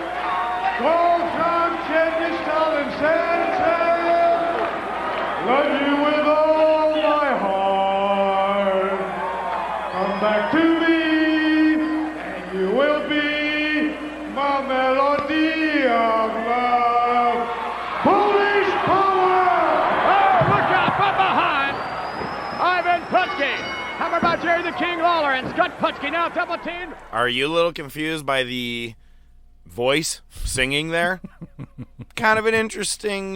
Kocham cię z całym sercem. Love you with all my heart. Come back to me, and you will be my melody of love. Polish power! Oh, look out from behind! Ivan Putski! How about Jerry the King Lawler and Scott Putski now double teamed? Are you a little confused by the voice singing there? Kind of an interesting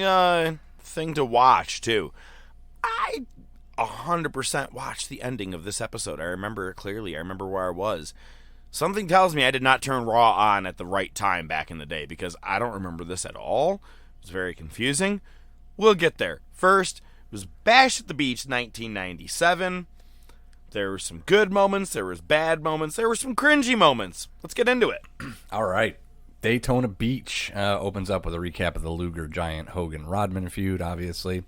thing to watch, too. I 100% watched the ending of this episode. I remember it clearly. I remember where I was. Something tells me I did not turn Raw on at the right time back in the day because I don't remember this at all. It was very confusing. We'll get there. First, it was Bash at the Beach 1997. There were some good moments. There was bad moments. There were some cringy moments. Let's get into it. All right. Daytona Beach opens up with a recap of the Luger Giant Hogan Rodman feud, obviously.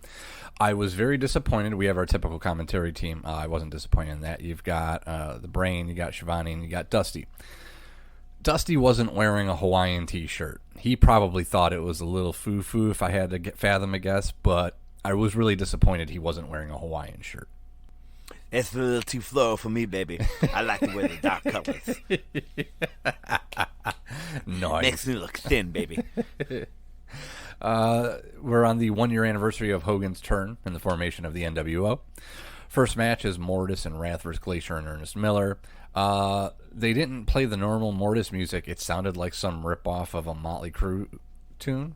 I was very disappointed. We have our typical commentary team. I wasn't disappointed in that. You've got the Brain, you got Shivani, and you got Dusty. Dusty wasn't wearing a Hawaiian t-shirt. He probably thought it was a little foo-foo if I had to fathom a guess, but I was really disappointed he wasn't wearing a Hawaiian shirt. It's a little too flow for me, baby. I like to wear the dark colors. Nice. Makes me look thin, baby. We're on the 1-year anniversary of Hogan's turn in the formation of the NWO. First match is Mortis and Wrath vs. Glacier and Ernest Miller. They didn't play the normal Mortis music. It sounded like some ripoff of a Motley Crue tune.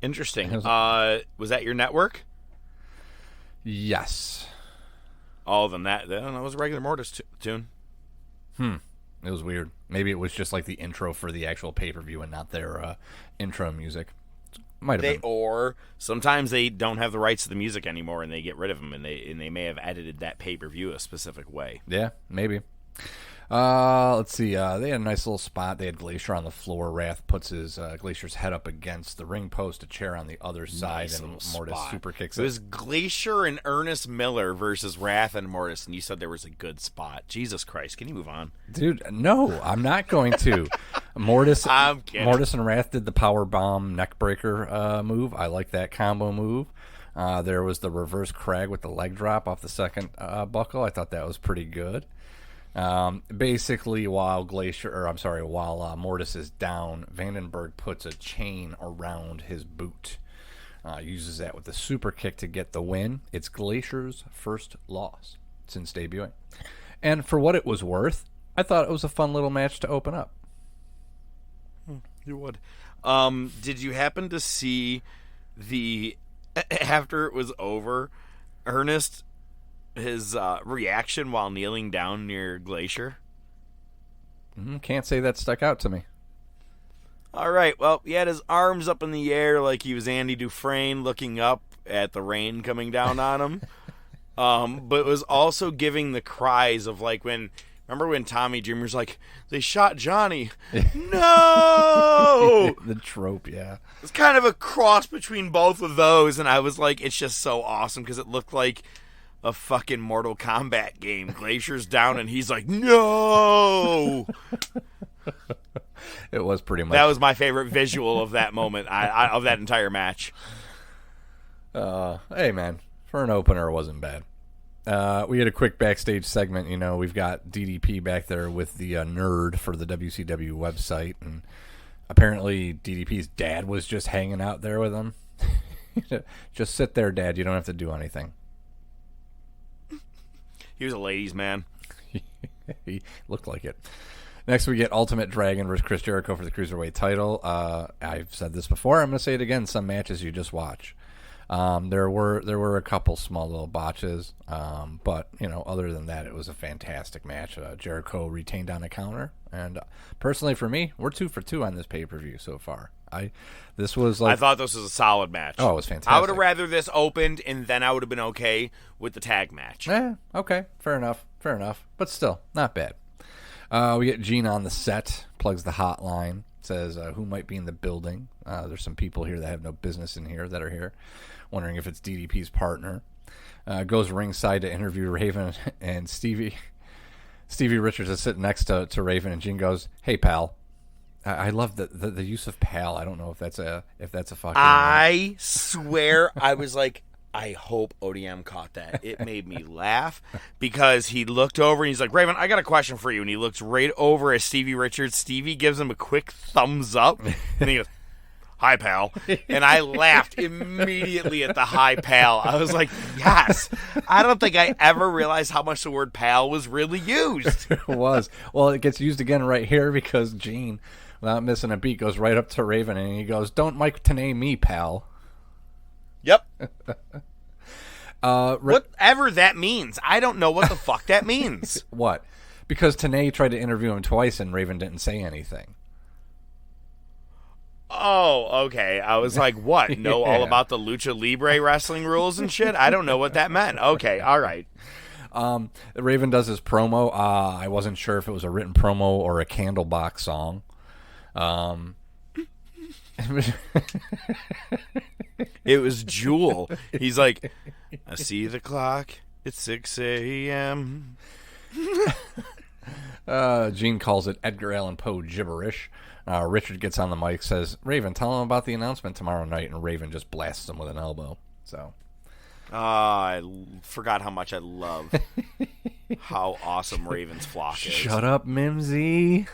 Interesting. Was that your network? Yes. Oh, then that was a regular Mortis tune. It was weird. Maybe it was just like the intro for the actual pay-per-view and not their intro music. Might have been. Or sometimes they don't have the rights to the music anymore and they get rid of them, and they may have edited that pay-per-view a specific way. Yeah, maybe. Let's see. They had a nice little spot. They had Glacier on the floor. Wrath puts his Glacier's head up against the ring post, a chair on the other side, and Mortis super kicks it. It was Glacier and Ernest Miller versus Wrath and Mortis, and you said there was a good spot. Jesus Christ, can you move on? Dude, no, I'm not going to. Mortis and Wrath did the power bomb neckbreaker move. I like that combo move. There was the reverse crag with the leg drop off the second buckle. I thought that was pretty good. Basically, while Mortis is down, Vandenberg puts a chain around his boot. Uses that with the super kick to get the win. It's Glacier's first loss since debuting. And for what it was worth, I thought it was a fun little match to open up. You would. Did you happen to see after it was over, Ernest, his reaction while kneeling down near Glacier? Can't say that stuck out to me. All right, well, he had his arms up in the air like he was Andy Dufresne looking up at the rain coming down on him. But was also giving the cries of like remember when Tommy Dreamer's like, they shot Johnny. No! The trope, yeah. It's kind of a cross between both of those, and I was like, it's just so awesome because it looked like a fucking Mortal Kombat game. Glacier's down, and he's like, no! It was pretty much. That was my favorite visual of that moment, of that entire match. Hey, man, for an opener, it wasn't bad. We had a quick backstage segment. We've got DDP back there with the nerd for the WCW website, and apparently DDP's dad was just hanging out there with him. Just sit there, Dad. You don't have to do anything. He was a ladies' man. He looked like it. Next, we get Ultimate Dragon versus Chris Jericho for the Cruiserweight title. I've said this before. I'm going to say it again. Some matches you just watch. There were a couple small little botches, but other than that, it was a fantastic match. Jericho retained on a counter, and personally for me, we're 2 for 2 on this pay-per-view so far. I thought this was a solid match. Oh, it was fantastic. I would have rather this opened, and then I would have been okay with the tag match. Okay, fair enough, but still not bad. We get Gene on the set, plugs the hotline, says who might be in the building. There's some people here that have no business in here that are here, wondering if it's DDP's partner. Goes ringside to interview Raven, and Stevie Richards is sitting next to Raven, and Gene goes, "Hey, pal." I love the use of pal. I don't know if that's a fucking. I swear, I was like, I hope O.D.M. caught that. It made me laugh because he looked over and he's like, Raven, I got a question for you. And he looks right over at Stevie Richards. Stevie gives him a quick thumbs up, and he goes, "Hi, pal." And I laughed immediately at the "hi, pal." I was like, yes. I don't think I ever realized how much the word pal was really used. It was. Well, it gets used again right here because Gene, without missing a beat, goes right up to Raven and he goes, "Don't Mike Tenay me, pal." Yep. Whatever that means. I don't know what the fuck that means. What? Because Tenay tried to interview him twice and Raven didn't say anything. Oh, okay. I was like, what? Know all about the Lucha Libre wrestling rules and shit? I don't know what that meant. Okay, all right. Raven does his promo. I wasn't sure if it was a written promo or a Candlebox song. It was Jewel. He's like, I see the clock. It's 6 a.m. Gene calls it Edgar Allan Poe gibberish. Richard gets on the mic, says, Raven, tell him about the announcement tomorrow night, and Raven just blasts him with an elbow. So, I forgot how much I love how awesome Raven's flock is. Shut up, Mimsy.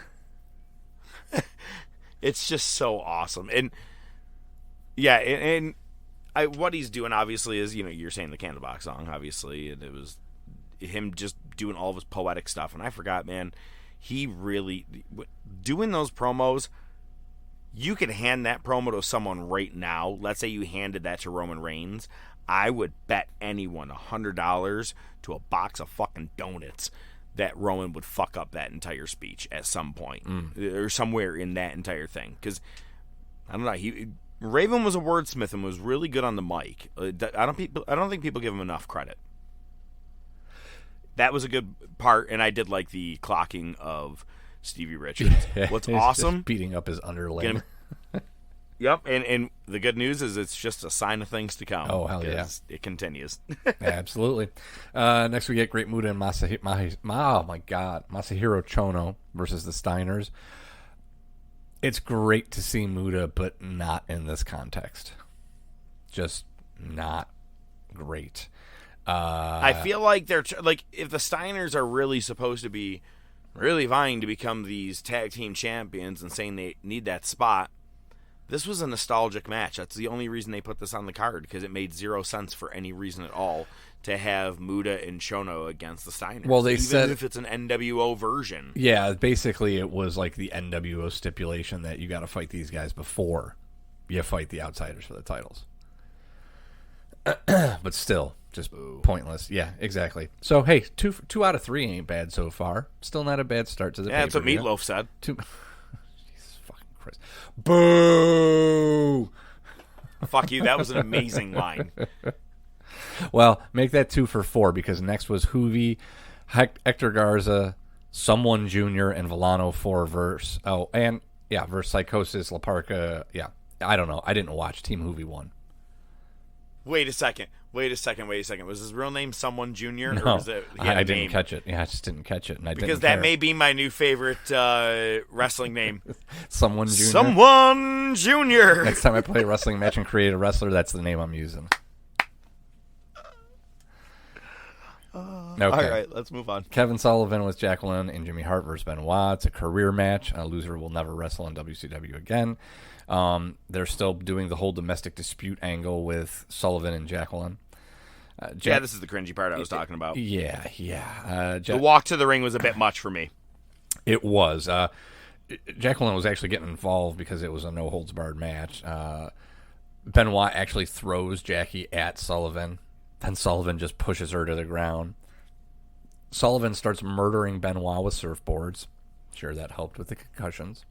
It's just so awesome. And yeah, and what he's doing obviously is, you're saying the Candlebox song, obviously, and it was him just doing all of his poetic stuff. And I forgot, man, he really doing those promos. You could hand that promo to someone right now. Let's say you handed that to Roman Reigns. I would bet anyone $100 to a box of fucking donuts that Roman would fuck up that entire speech at some point or somewhere in that entire thing. Because I don't know, Raven was a wordsmith and was really good on the mic. I don't think people give him enough credit. That was a good part, and I did like the clocking of Stevie Richards. What's awesome? Just beating up his underling. Yep, and the good news is it's just a sign of things to come. Oh, hell yeah. It continues. Absolutely. Next we get Great Muta and Masahiro Chono versus the Steiners. It's great to see Muta, but not in this context. Just not great. I feel like they're if the Steiners are really supposed to be really vying to become these tag team champions and saying they need that spot, this was a nostalgic match. That's the only reason they put this on the card, because it made zero sense for any reason at all to have Muta and Chono against the Steiners. Well, they even said if it's an NWO version. Yeah, basically it was like the NWO stipulation that you got to fight these guys before you fight the Outsiders for the titles. But still, just pointless. Yeah, exactly. So, hey, two out of 3 ain't bad so far. Still not a bad start to the Yeah, that's what Meatloaf said. Jesus fucking Christ. Boo! Fuck you, that was an amazing line. Well, make that 2 for 4, because next was Hoovy, Hector Garza, Someone Jr., and Villano 4 verse Psychosis, La Parca. Yeah, I don't know. I didn't watch. Team Hoovy won. Wait a second. Was his real name Someone Jr.? No, or was it, I didn't catch it. Yeah, I just didn't catch it. And because that may be my new favorite wrestling name. Someone Jr.? Someone Jr. Next time I play a wrestling match and create a wrestler, that's the name I'm using. Okay. All right, let's move on. Kevin Sullivan with Jacqueline and Jimmy Hart versus Benoit. It's a career match. A loser will never wrestle in WCW again. They're still doing the whole domestic dispute angle with Sullivan and Jacqueline. This is the cringy part I was talking about. Yeah. The walk to the ring was a bit much for me. It was. Jacqueline was actually getting involved because it was a no-holds-barred match. Benoit actually throws Jackie at Sullivan. Then Sullivan just pushes her to the ground. Sullivan starts murdering Benoit with surfboards. Sure, that helped with the concussions.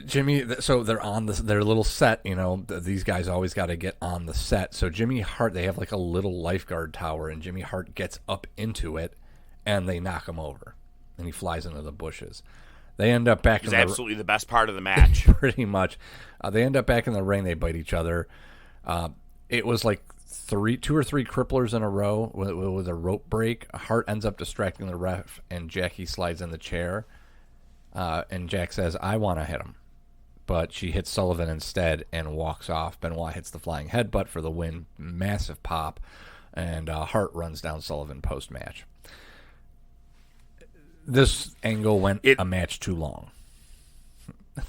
Jimmy, so they're on their little set, these guys always got to get on the set. So Jimmy Hart, they have like a little lifeguard tower, and Jimmy Hart gets up into it, and they knock him over, and he flies into the bushes. They end up back in the absolutely the best part of the match. Pretty much. They end up back in the ring. They bite each other. It was like 2 or 3 cripplers in a row with a rope break. Hart ends up distracting the ref, and Jackie slides in the chair. And Jack says, I want to hit him. But she hits Sullivan instead and walks off. Benoit hits the flying headbutt for the win. Massive pop. And Hart runs down Sullivan post-match. This angle went a match too long.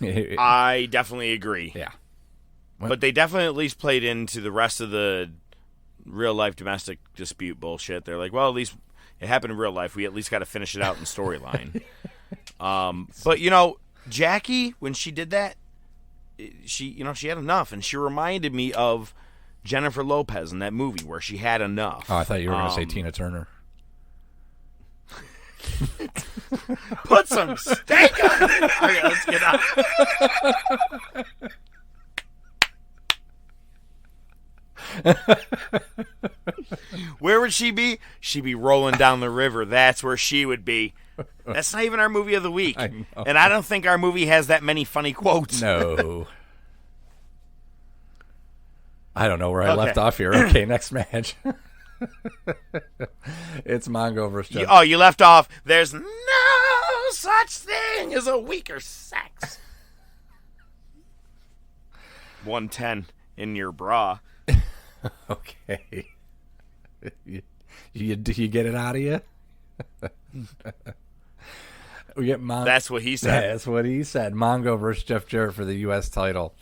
I definitely agree. Yeah. But they definitely at least played into the rest of the real-life domestic dispute bullshit. They're like, well, at least it happened in real life. We at least got to finish it out in storyline. But, Jackie, when she did that, she had enough. And she reminded me of Jennifer Lopez in that movie where she had enough. Oh, I thought you were going to say Tina Turner. Put some steak on it. Okay, let's get out. Where would she be? She'd be rolling down the river. That's where she would be. That's not even our movie of the week. And I don't think our movie has that many funny quotes. No. I don't know where I left off here. Okay, next match. It's Mongo versus Jeff. You left off. There's no such thing as a weaker sex. 110 in your bra. Okay. You get it out of you? We get That's what he said. That's what he said. Mongo versus Jeff Jarrett for the U.S. title.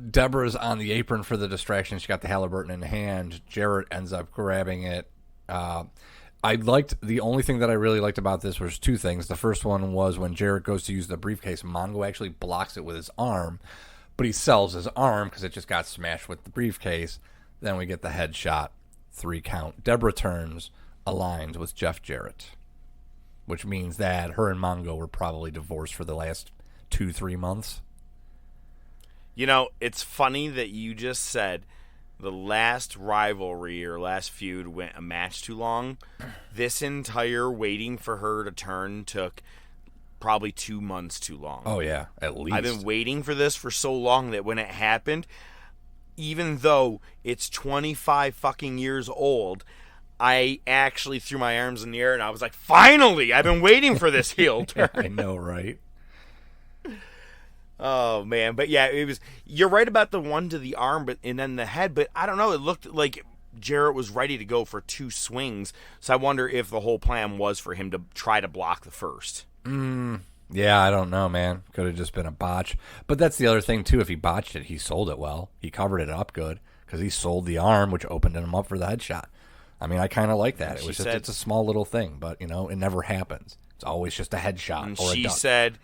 Deborah's on the apron for the distraction. She got the Halliburton in hand. Jarrett ends up grabbing it. The only thing that I really liked about this was two things. The first one was when Jarrett goes to use the briefcase, Mongo actually blocks it with his arm, but he sells his arm because it just got smashed with the briefcase. Then we get the headshot, 3 count. Deborah turns, aligned with Jeff Jarrett, which means that her and Mongo were probably divorced for the last 2-3 months. You know, it's funny that you just said the last rivalry or last feud went a match too long. This entire waiting for her to turn took probably 2 months too long. Oh, yeah, at least. I've been waiting for this for so long that when it happened, even though it's 25 fucking years old, I actually threw my arms in the air and I was like, finally, I've been waiting for this heel turn. I know, right? Oh, man. But, yeah, you're right about the one to the arm and then the head, but I don't know. It looked like Jarrett was ready to go for 2 swings, so I wonder if the whole plan was for him to try to block the first. Yeah, I don't know, man. Could have just been a botch. But that's the other thing, too. If he botched it, he sold it well. He covered it up good because he sold the arm, which opened him up for the headshot. I mean, I kind of like that. It's a small little thing, but, it never happens. It's always just a headshot and or a she dunk. said,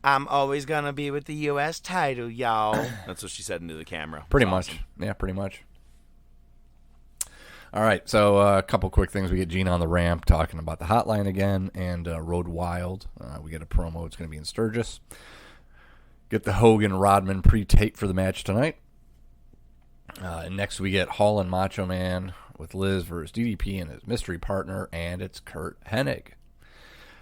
I'm always going to be with the U.S. title, y'all. That's what she said into the camera. Pretty much. Yeah, pretty much. All right, so a couple quick things. We get Gina on the ramp talking about the hotline again and Road Wild. We get a promo. It's going to be in Sturgis. Get the Hogan-Rodman pre-tape for the match tonight. And next we get Hall and Macho Man with Liz versus DDP and his mystery partner, and it's Kurt Hennig.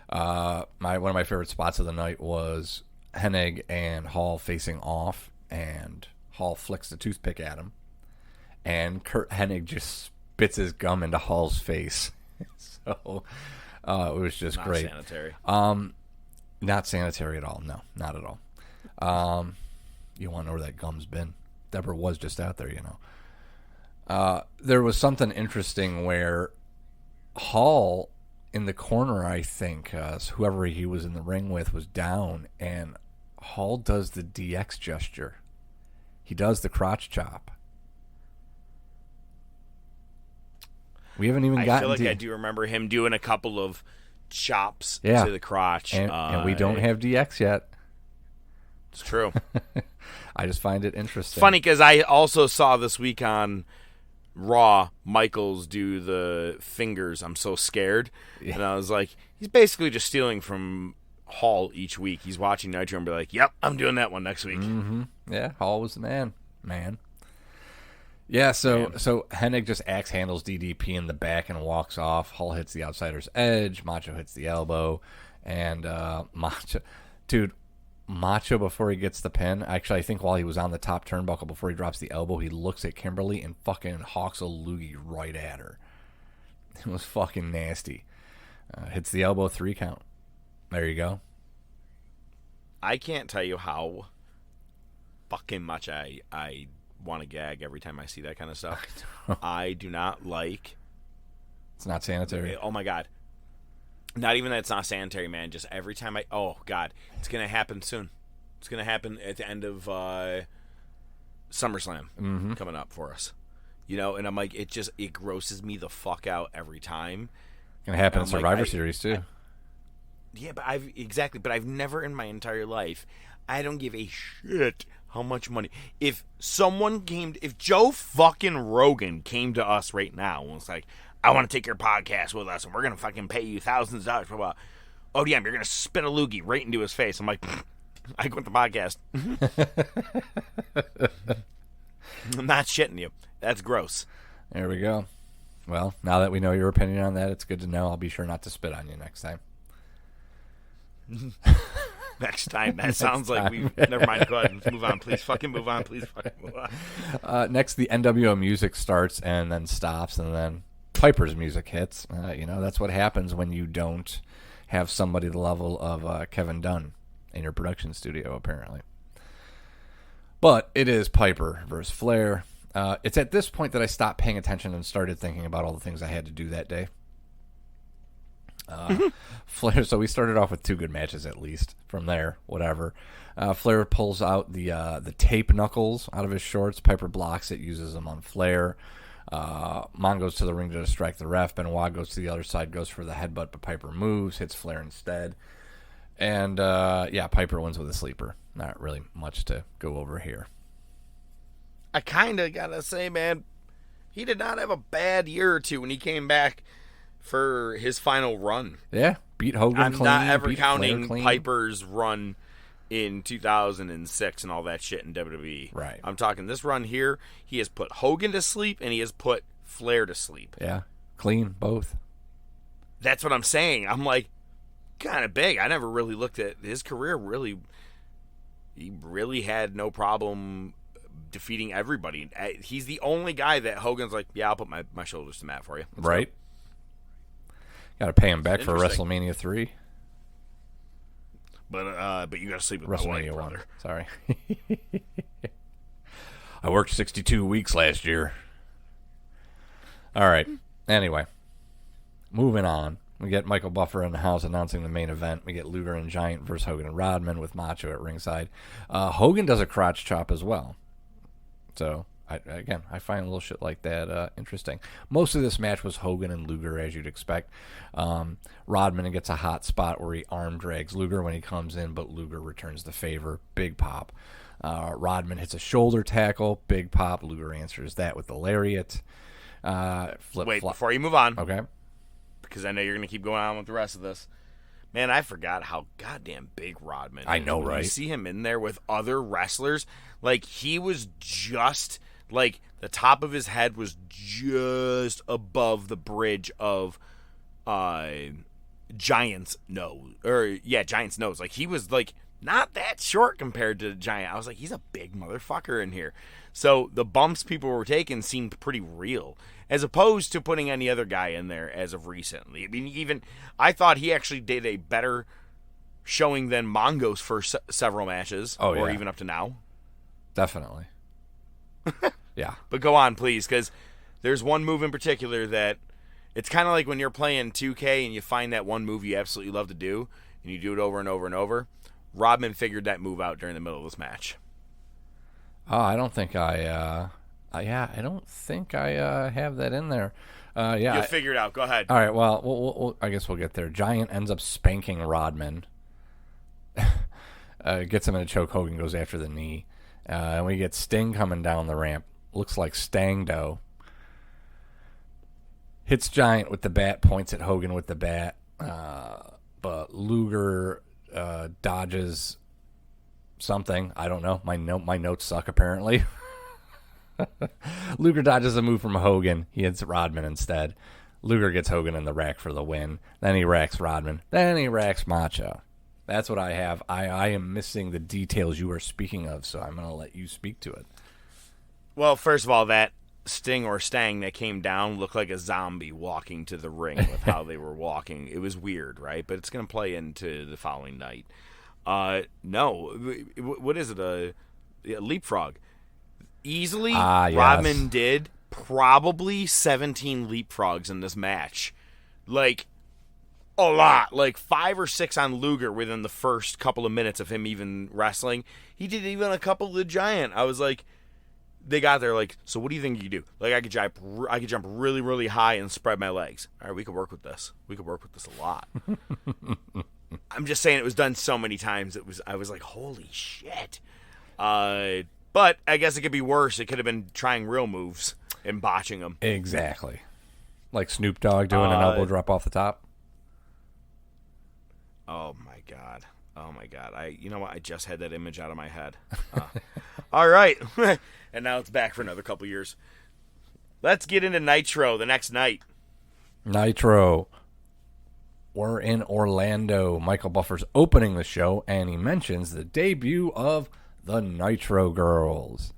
One of my favorite spots of the night was Hennig and Hall facing off, and Hall flicks the toothpick at him, and Kurt Hennig just spits his gum into Hall's face. So it was just great. Not sanitary. Not sanitary at all. No, not at all. You want to know where that gum's been? Deborah was just out there, There was something interesting where Hall in the corner, I think, whoever he was in the ring with was down, and Hall does the DX gesture. He does the crotch chop. We haven't even gotten I feel like I do remember him doing a couple of chops to the crotch. And we don't have DX yet. It's true. I just find it interesting. Funny because I also saw this week on Raw, Michaels do the fingers, I'm so scared. Yeah. And I was like, he's basically just stealing from Hall each week. He's watching Nitro and be like, yep, I'm doing that one next week. Mm-hmm. Yeah, Hall was the man. Yeah, so Hennig just axe handles DDP in the back and walks off. Hall hits the outsider's edge. Macho hits the elbow. And Macho, before he gets the pin, actually, I think while he was on the top turnbuckle, before he drops the elbow, he looks at Kimberly and fucking hawks a loogie right at her. It was fucking nasty. Hits the elbow, 3 count. There you go. I can't tell you how fucking much I want to gag every time I see that kind of stuff. I do not like... It's not sanitary. Oh, my God. Not even that it's not sanitary, man. Just every time oh, God. It's going to happen soon. It's going to happen at the end of SummerSlam coming up for us. And I'm like, it grosses me the fuck out every time. It's going to happen in Survivor Series, too. But I've never in my entire life, I don't give a shit how much money. If Joe fucking Rogan came to us right now and was like, I want to take your podcast with us, and we're going to fucking pay you thousands of dollars for O.D.M, you're going to spit a loogie right into his face. I'm like, I quit the podcast. I'm not shitting you. That's gross. There we go. Well, now that we know your opinion on that, it's good to know. I'll be sure not to spit on you next time. next time. That sounds like we. Never mind. Go ahead. Let's move on. Please fucking move on. Please fucking move on. Next, the NWO music starts and then stops, and then Piper's music hits. That's what happens when you don't have somebody the level of Kevin Dunn in your production studio, apparently. But it is Piper versus Flair. It's at this point that I stopped paying attention and started thinking about all the things I had to do that day. Flair. So we started off with 2 good matches at least. From there, whatever. Flair pulls out the tape knuckles out of his shorts. Piper blocks it, uses them on Flair. Mon goes to the ring to distract the ref. Benoit goes to the other side, goes for the headbutt, but Piper moves, hits Flair instead. And Piper wins with a sleeper. Not really much to go over here. I kind of gotta say, man, he did not have a bad year or two when he came back for his final run. Yeah, beat Hogan I'm clean. not ever beat counting Flair clean. Piper's run in 2006 and all that shit in WWE. Right. I'm talking this run here, he has put Hogan to sleep and he has put Flair to sleep. Yeah, clean, both. That's what I'm saying. I'm like, kind of big. I never really looked at his career. He really had no problem defeating everybody. He's the only guy that Hogan's like, yeah, I'll put my shoulders to the mat for you. Right. Got to pay him back for WrestleMania 3. But you got to sleep with my wife, brother. Sorry. I worked 62 weeks last year. All right. Anyway, moving on. We get Michael Buffer in the house announcing the main event. We get Luger and Giant versus Hogan and Rodman with Macho at ringside. Hogan does a crotch chop as well. So, I find a little shit like that interesting. Most of this match was Hogan and Luger, as you'd expect. Rodman gets a hot spot where he arm drags Luger when he comes in, but Luger returns the favor. Big pop. Rodman hits a shoulder tackle. Big pop. Luger answers that with the lariat. Wait, before you move on. Okay. Because I know you're going to keep going on with the rest of this. Man, I forgot how goddamn big Rodman is. I know, when right? You see him in there with other wrestlers. Like, he was just, like, the top of his head was just above the bridge of Giant's nose. Giant's nose. Like, he was, like, not that short compared to Giant. I was like, he's a big motherfucker in here. So the bumps people were taking seemed pretty real, as opposed to putting any other guy in there as of recently. I mean, I thought he actually did a better showing than Mongo's first several matches, or even up to now. Definitely. Yeah. But go on, please, because there's one move in particular that it's kind of like when you're playing 2K and you find that one move you absolutely love to do, and you do it over and over and over. Rodman figured that move out during the middle of this match. Oh, I don't think I have that in there. You'll figure it out. Go ahead. All right. Well, I guess we'll get there. Giant ends up spanking Rodman. Gets him in a choke. Hogan goes after the knee. And we get Sting coming down the ramp. Looks like Stangdo. Hits Giant with the bat. Points at Hogan with the bat. But Luger dodges something. I don't know. My notes suck, apparently. Luger dodges a move from Hogan. He hits Rodman instead. Luger gets Hogan in the rack for the win. Then he racks Rodman. Then he racks Macho. That's what I have. I am missing the details you are speaking of, so I'm going to let you speak to it. Well, first of all, that Sting or Stang that came down looked like a zombie walking to the ring with how they were walking. It was weird, right? But it's going to play into the following night. No. What is it? A leapfrog. Easily, yes. Rodman did probably 17 leapfrogs in this match. Like, a lot. Like 5 or 6 on Luger within the first couple of minutes of him even wrestling. He did even a couple to Giant. I was like, they got there like, so what do you think you do? Like, I could jump really, really high and spread my legs. All right, we could work with this. We could work with this a lot. I'm just saying it was done so many times. I was like, holy shit. But I guess it could be worse. It could have been trying real moves and botching them. Exactly. Like Snoop Dogg doing an elbow drop off the top. Oh my god. You know what? I just had that image out of my head. All right. And now it's back for another couple years. Let's get into Nitro the next night. Nitro. we're in Orlando. Michael Buffer's opening the show, and he mentions the debut of the Nitro Girls.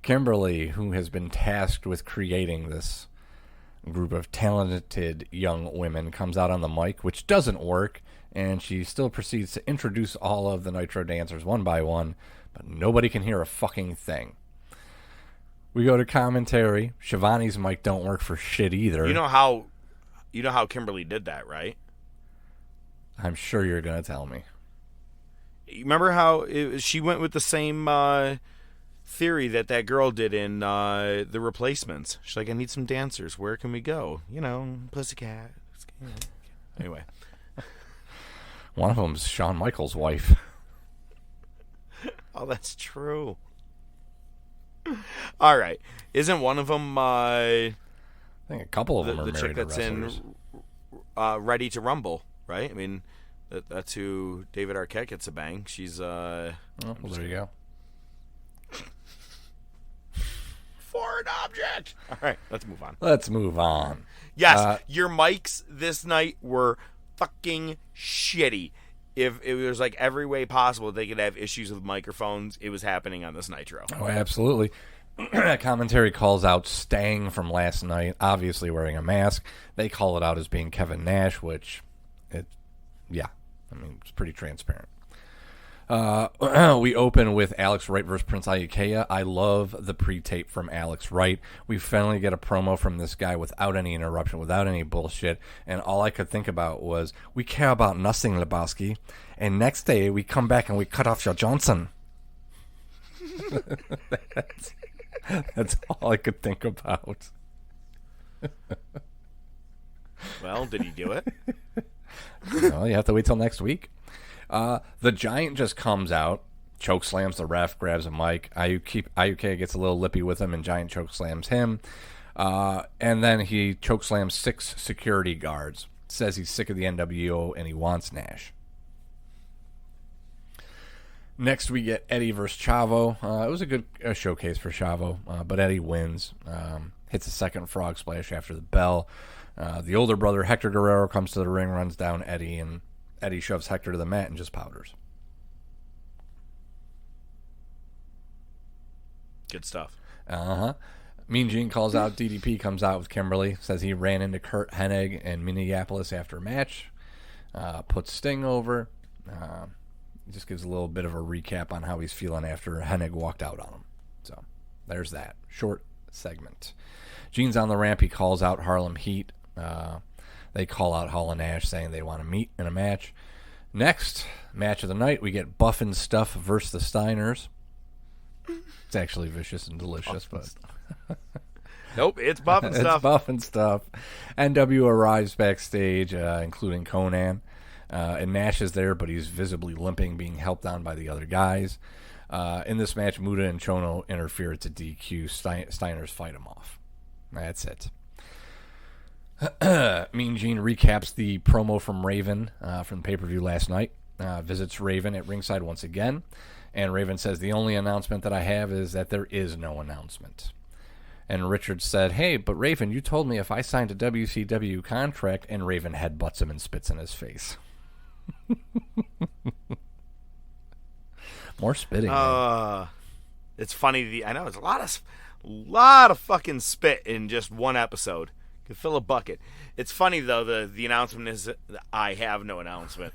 Kimberly, who has been tasked with creating this group of talented young women, comes out on the mic, which doesn't work, and she still proceeds to introduce all of the Nitro dancers one by one, but nobody can hear a fucking thing. We go to commentary. Shivani's mic don't work for shit either. You know how Kimberly did that, right? I'm sure you're going to tell me. You remember how she went with the same theory that girl did in The Replacements? She's like, I need some dancers. Where can we go? Pussycat. Anyway. One of them's Shawn Michaels' wife. Oh, that's true. All right. Isn't one of them... I think a couple of them are the chick married to that's wrestlers. in Ready to Rumble, right? I mean, that's who David Arquette gets a bang. She's... well, there you go. Foreign object! All right, let's move on. Yes, your mics this night were fucking shitty. If it was like every way possible they could have issues with microphones, it was happening on this Nitro. Oh, absolutely. Commentary calls out Stang from last night, obviously wearing a mask. They call it out as being Kevin Nash, which, it's pretty transparent. We open with Alex Wright versus Prince Iaukea. I love the pre-tape from Alex Wright. We finally get a promo from this guy without any interruption, without any bullshit, and all I could think about was, we care about nothing, Lebowski, and next day we come back and we cut off your Johnson. That's all I could think about. Well, did he do it? Well, you have to wait till next week. The Giant just comes out, choke slams the ref, grabs a mic. Iaukea gets a little lippy with him, and Giant choke slams him. And then he choke slams 6 security guards. Says he's sick of the NWO and he wants Nash. Next, we get Eddie versus Chavo. It was a good showcase for Chavo, but Eddie wins. Hits a second frog splash after the bell. The older brother, Hector Guerrero, comes to the ring, runs down Eddie, and Eddie shoves Hector to the mat and just powders. Good stuff. Mean Gene calls out DDP, comes out with Kimberly, says he ran into Kurt Hennig in Minneapolis after a match, puts Sting over, just gives a little bit of a recap on how he's feeling after Hennig walked out on him. So there's that short segment. Gene's on the ramp. He calls out Harlem Heat. They call out Hall and Nash, saying they want to meet in a match. Next match of the night, we get Buff and Stuff versus the Steiners. It's actually vicious and delicious, but nope, it's Buff and Stuff. It's Buff and Stuff. NW arrives backstage, including Conan, and Nash is there, but he's visibly limping, being helped on by the other guys. In this match, Muda and Chono interfere. It's a DQ. Steiners fight him off. That's it. Mean Gene recaps the promo from Raven from the pay-per-view last night. Visits Raven at ringside once again. And Raven says, the only announcement that I have is that there is no announcement. And Richard said, hey, but Raven, you told me if I signed a WCW contract, and Raven headbutts him and spits in his face. More spitting. It's funny. I know it's a lot of fucking spit in just one episode. Could fill a bucket. It's funny though. The announcement is I have no announcement.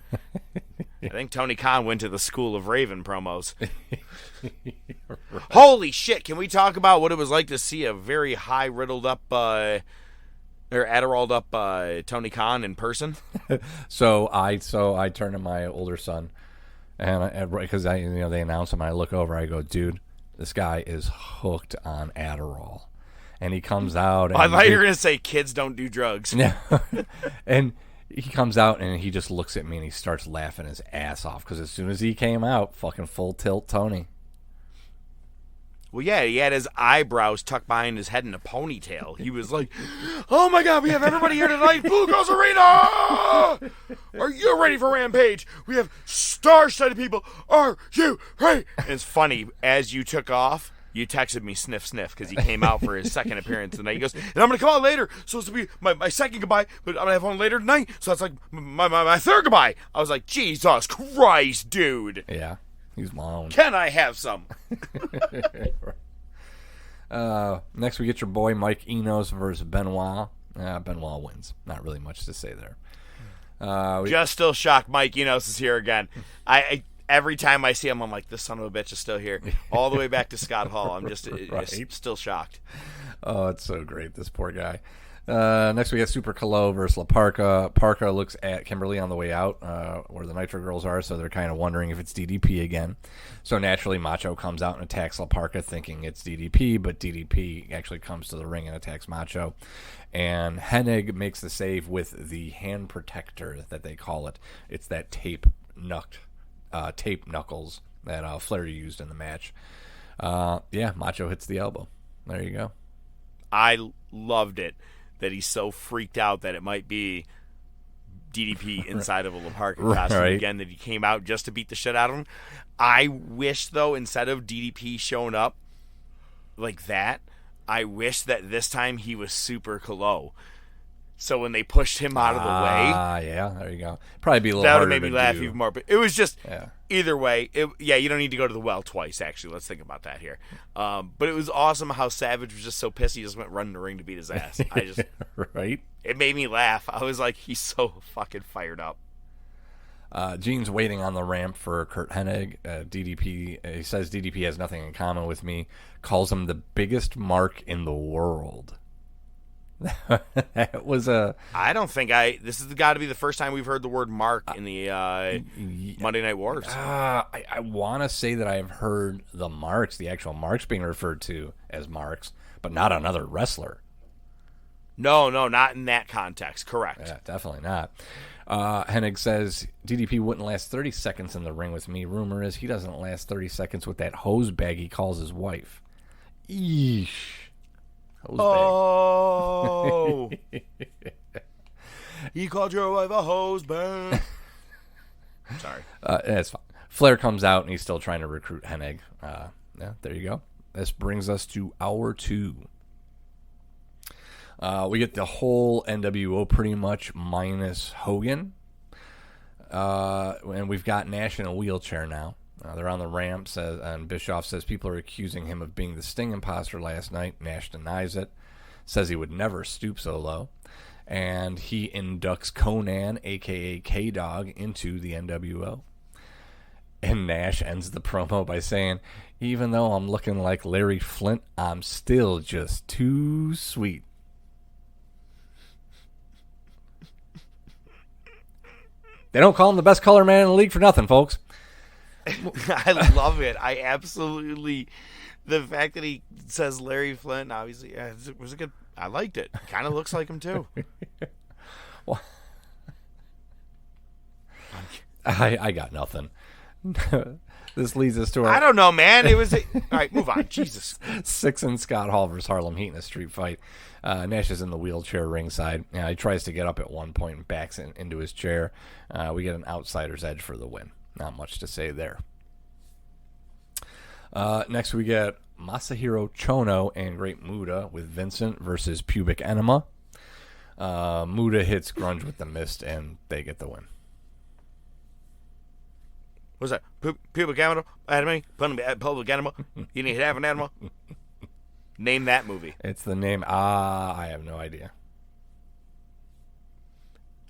I think Tony Khan went to the school of Raven promos. Right. Holy shit! Can we talk about what it was like to see a very high riddled up or Adderalled up Tony Khan in person? So I turn to my older son, and because they announce him, and I look over, I go, dude, this guy is hooked on Adderall. And he comes out. I thought you were going to say kids don't do drugs. Yeah. And he comes out and he just looks at me and he starts laughing his ass off because as soon as he came out, fucking full tilt Tony. Well, yeah, he had his eyebrows tucked behind his head in a ponytail. He was like, oh my God, we have everybody here tonight. Blue Girls Arena! Are you ready for Rampage? We have star-studded people. Are you ready? And it's funny, as you took off, You texted me sniff because he came out for his second appearance tonight. He goes, and I'm going to come out later. So it's to be my second goodbye, but I'm going to have one later tonight. So that's like my third goodbye. I was like, Jesus Christ, dude. Yeah, he's blown. Can I have some? Next we get your boy Mike Enos versus Benoit. Benoit wins. Not really much to say there. Just still shocked Mike Enos is here again. I every time I see him, I'm like, this son of a bitch is still here. All the way back to Scott Hall. I'm just still shocked. Oh, it's so great, this poor guy. Next, we got Super Calo versus La Parka. Parka looks at Kimberly on the way out where the Nitro Girls are, so they're kind of wondering if it's DDP again. So naturally, Macho comes out and attacks La Parka thinking it's DDP, but DDP actually comes to the ring and attacks Macho. And Hennig makes the save with the hand protector that they call it. It's that tape knuckles that Flair used in the match. Macho hits the elbow. There you go. I loved it that he's so freaked out that it might be DDP inside of a La Parka costume again, that he came out just to beat the shit out of him. I wish, though, instead of DDP showing up like that, I wish that this time he was Super Calo. So when they pushed him out of the way, yeah, there you go. Probably be a little that harder would have made me laugh even more. But it was just either way. You don't need to go to the well twice. Actually, let's think about that here. But it was awesome how Savage was just so pissed he just went running the ring to beat his ass. It made me laugh. I was like, he's so fucking fired up. Gene's waiting on the ramp for Kurt Hennig. DDP, he says DDP has nothing in common with me. Calls him the biggest mark in the world. That was I don't think this has got to be the first time we've heard the word mark in the Monday Night Wars. I want to say that I have heard the actual marks being referred to as marks, but not another wrestler. No, not in that context. Correct. Yeah, definitely not. Hennig says DDP wouldn't last 30 seconds in the ring with me. Rumor is he doesn't last 30 seconds with that hose bag he calls his wife. Eesh. Oh, he called your wife a hose bag. Sorry. It's fine. Flair comes out and he's still trying to recruit Hennig. There you go. This brings us to hour 2. We get the whole NWO pretty much minus Hogan. And we've got Nash in a wheelchair now. They're on the ramp, and Bischoff says people are accusing him of being the Sting imposter last night. Nash denies it, says he would never stoop so low. And he inducts Conan, a.k.a. K-Dog, into the NWO. And Nash ends the promo by saying, even though I'm looking like Larry Flint, I'm still just too sweet. They don't call him the best color man in the league for nothing, folks. I love it. I absolutely, the fact that he says Larry Flint, obviously, it was a good. I liked it. Kind of looks like him too. Well, I got nothing. This leads us to I don't know, man. It was all right. Move on. Jesus. Six and Scott Hall versus Harlem Heat in a street fight. Nash is in the wheelchair ringside. He tries to get up at one point and backs into his chair. We get an outsider's edge for the win. Not much to say there. Next we get Masahiro Chono and Great Muda with Vincent versus Pubic Enema. Muda hits Grunge with the mist and they get the win. What's that? Pubic Enema? Public Enema? You need to have an enema? Name that movie. It's the name. I have no idea.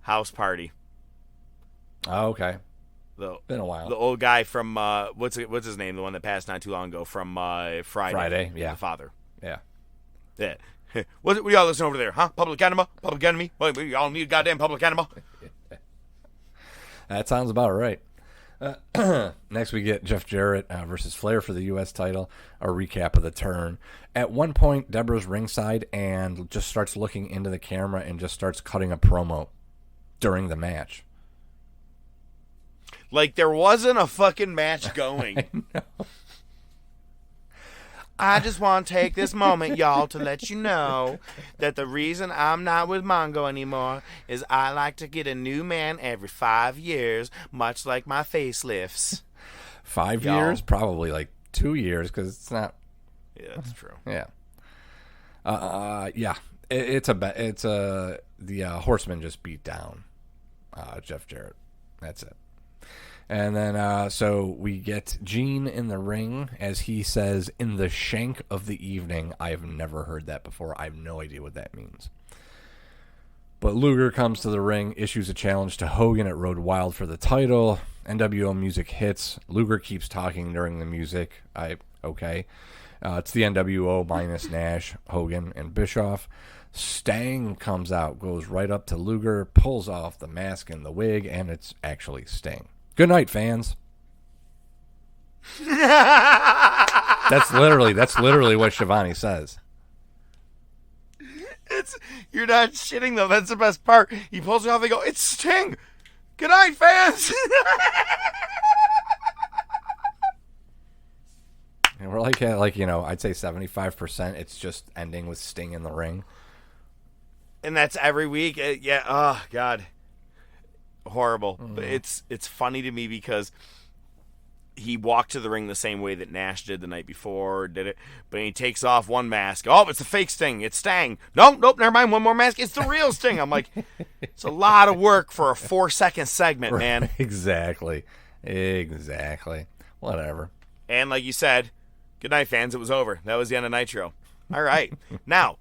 House Party. Oh, okay. Been a while. The old guy from what's his name? The one that passed not too long ago from Friday. Friday, yeah. The father. Yeah. What y'all listen over there, huh? Public Enema? Public Enemy? Y'all need a goddamn Public Enema? That sounds about right. Next we get Jeff Jarrett versus Flair for the U.S. title. A recap of the turn. At one point, Deborah's ringside and just starts looking into the camera and just starts cutting a promo during the match. Like there wasn't a fucking match going. I know. I just want to take this moment, y'all, to let you know that the reason I'm not with Mongo anymore is I like to get a new man every 5 years, much like my facelifts. 5 years? Probably like 2 years, because it's not Yeah, that's true. Yeah. Yeah. The Horseman just beat down Jeff Jarrett. That's it. And then, so we get Gene in the ring, as he says, in the shank of the evening. I have never heard that before. I have no idea what that means. But Luger comes to the ring, issues a challenge to Hogan at Road Wild for the title. NWO music hits. Luger keeps talking during the music. Okay. It's the NWO minus Nash, Hogan, and Bischoff. Stang comes out, goes right up to Luger, pulls off the mask and the wig, and it's actually Sting. Good night, fans. That's literally what Shivani says. You're not shitting though. That's the best part. He pulls it off. They go, "It's Sting. Good night, fans." And we're like I'd say 75%. It's just ending with Sting in the ring. And that's every week. Yeah. Oh God. Horrible. But it's funny to me because he walked to the ring the same way that Nash did the night before, but he takes off one mask. Oh, it's a fake Sting. It's Stang. Nope, never mind. One more mask. It's the real Sting. I'm like, it's a lot of work for a 4-second segment, man. Exactly. Whatever. And like you said, good night, fans. It was over. That was the end of Nitro. All right. Now,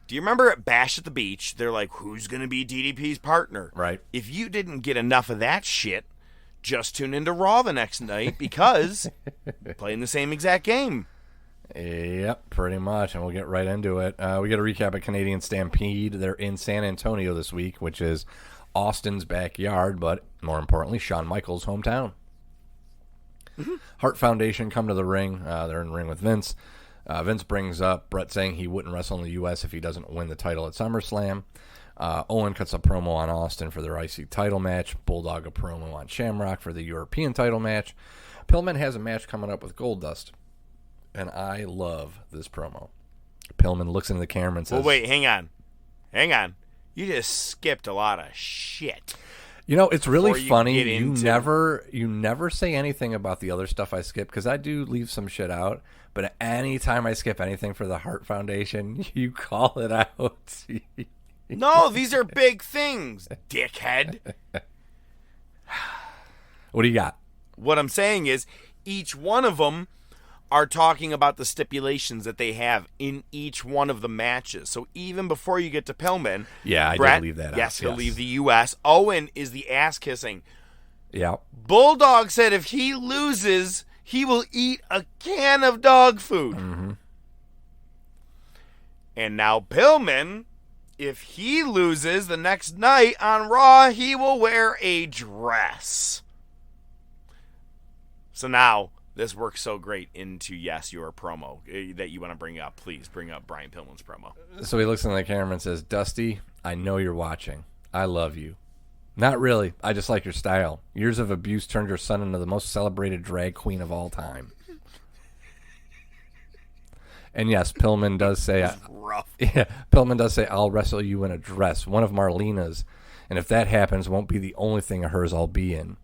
do you remember at Bash at the Beach, they're like, who's going to be DDP's partner? Right. If you didn't get enough of that shit, just tune into Raw the next night because playing the same exact game. Yep, pretty much, and we'll get right into it. We get a recap of Canadian Stampede. They're in San Antonio this week, which is Austin's backyard, but more importantly, Shawn Michaels' hometown. Hart Foundation come to the ring. They're in the ring with Vince. Vince brings up Brett saying he wouldn't wrestle in the U.S. if he doesn't win the title at SummerSlam. Owen cuts a promo on Austin for their IC title match. Bulldog a promo on Shamrock for the European title match. Pillman has a match coming up with Goldust. And I love this promo. Pillman looks into the camera and says... Well, wait, hang on. You just skipped a lot of shit. You know, it's really funny. You never say anything about the other stuff I skip, because I do leave some shit out. But any time I skip anything for the Hart Foundation, you call it out. No, these are big things, dickhead. What do you got? What I'm saying is, each one of them are talking about the stipulations that they have in each one of the matches. So even before you get to Pillman, I Brett, did leave that out. Yes, he'll leave the U.S. Owen is the ass kissing. Yeah. Bulldog said if he loses, he will eat a can of dog food. Mm-hmm. And now Pillman, if he loses the next night on Raw, he will wear a dress. So now, this works so great into, yes, your promo that you want to bring up. Please bring up Brian Pillman's promo. So he looks in the camera and says, Dusty, I know you're watching. I love you. Not really. I just like your style. Years of abuse turned your son into the most celebrated drag queen of all time. And yes, Pillman does say... rough. Yeah, Pillman does say, I'll wrestle you in a dress. One of Marlena's. And if that happens, won't be the only thing of hers I'll be in.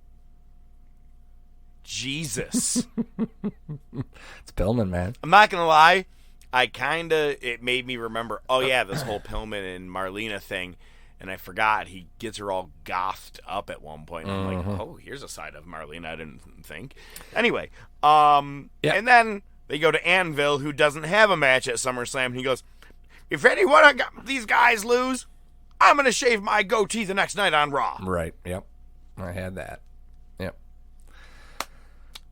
Jesus. It's Pillman, man. I'm not going to lie. It made me remember, this whole Pillman and Marlena thing. And I forgot he gets her all gothed up at one point. And I'm like, here's a side of Marlena I didn't think. Anyway, and then they go to Anvil, who doesn't have a match at SummerSlam. And he goes, if any one of these guys lose, I'm going to shave my goatee the next night on Raw. Right, yep. I had that. Yep.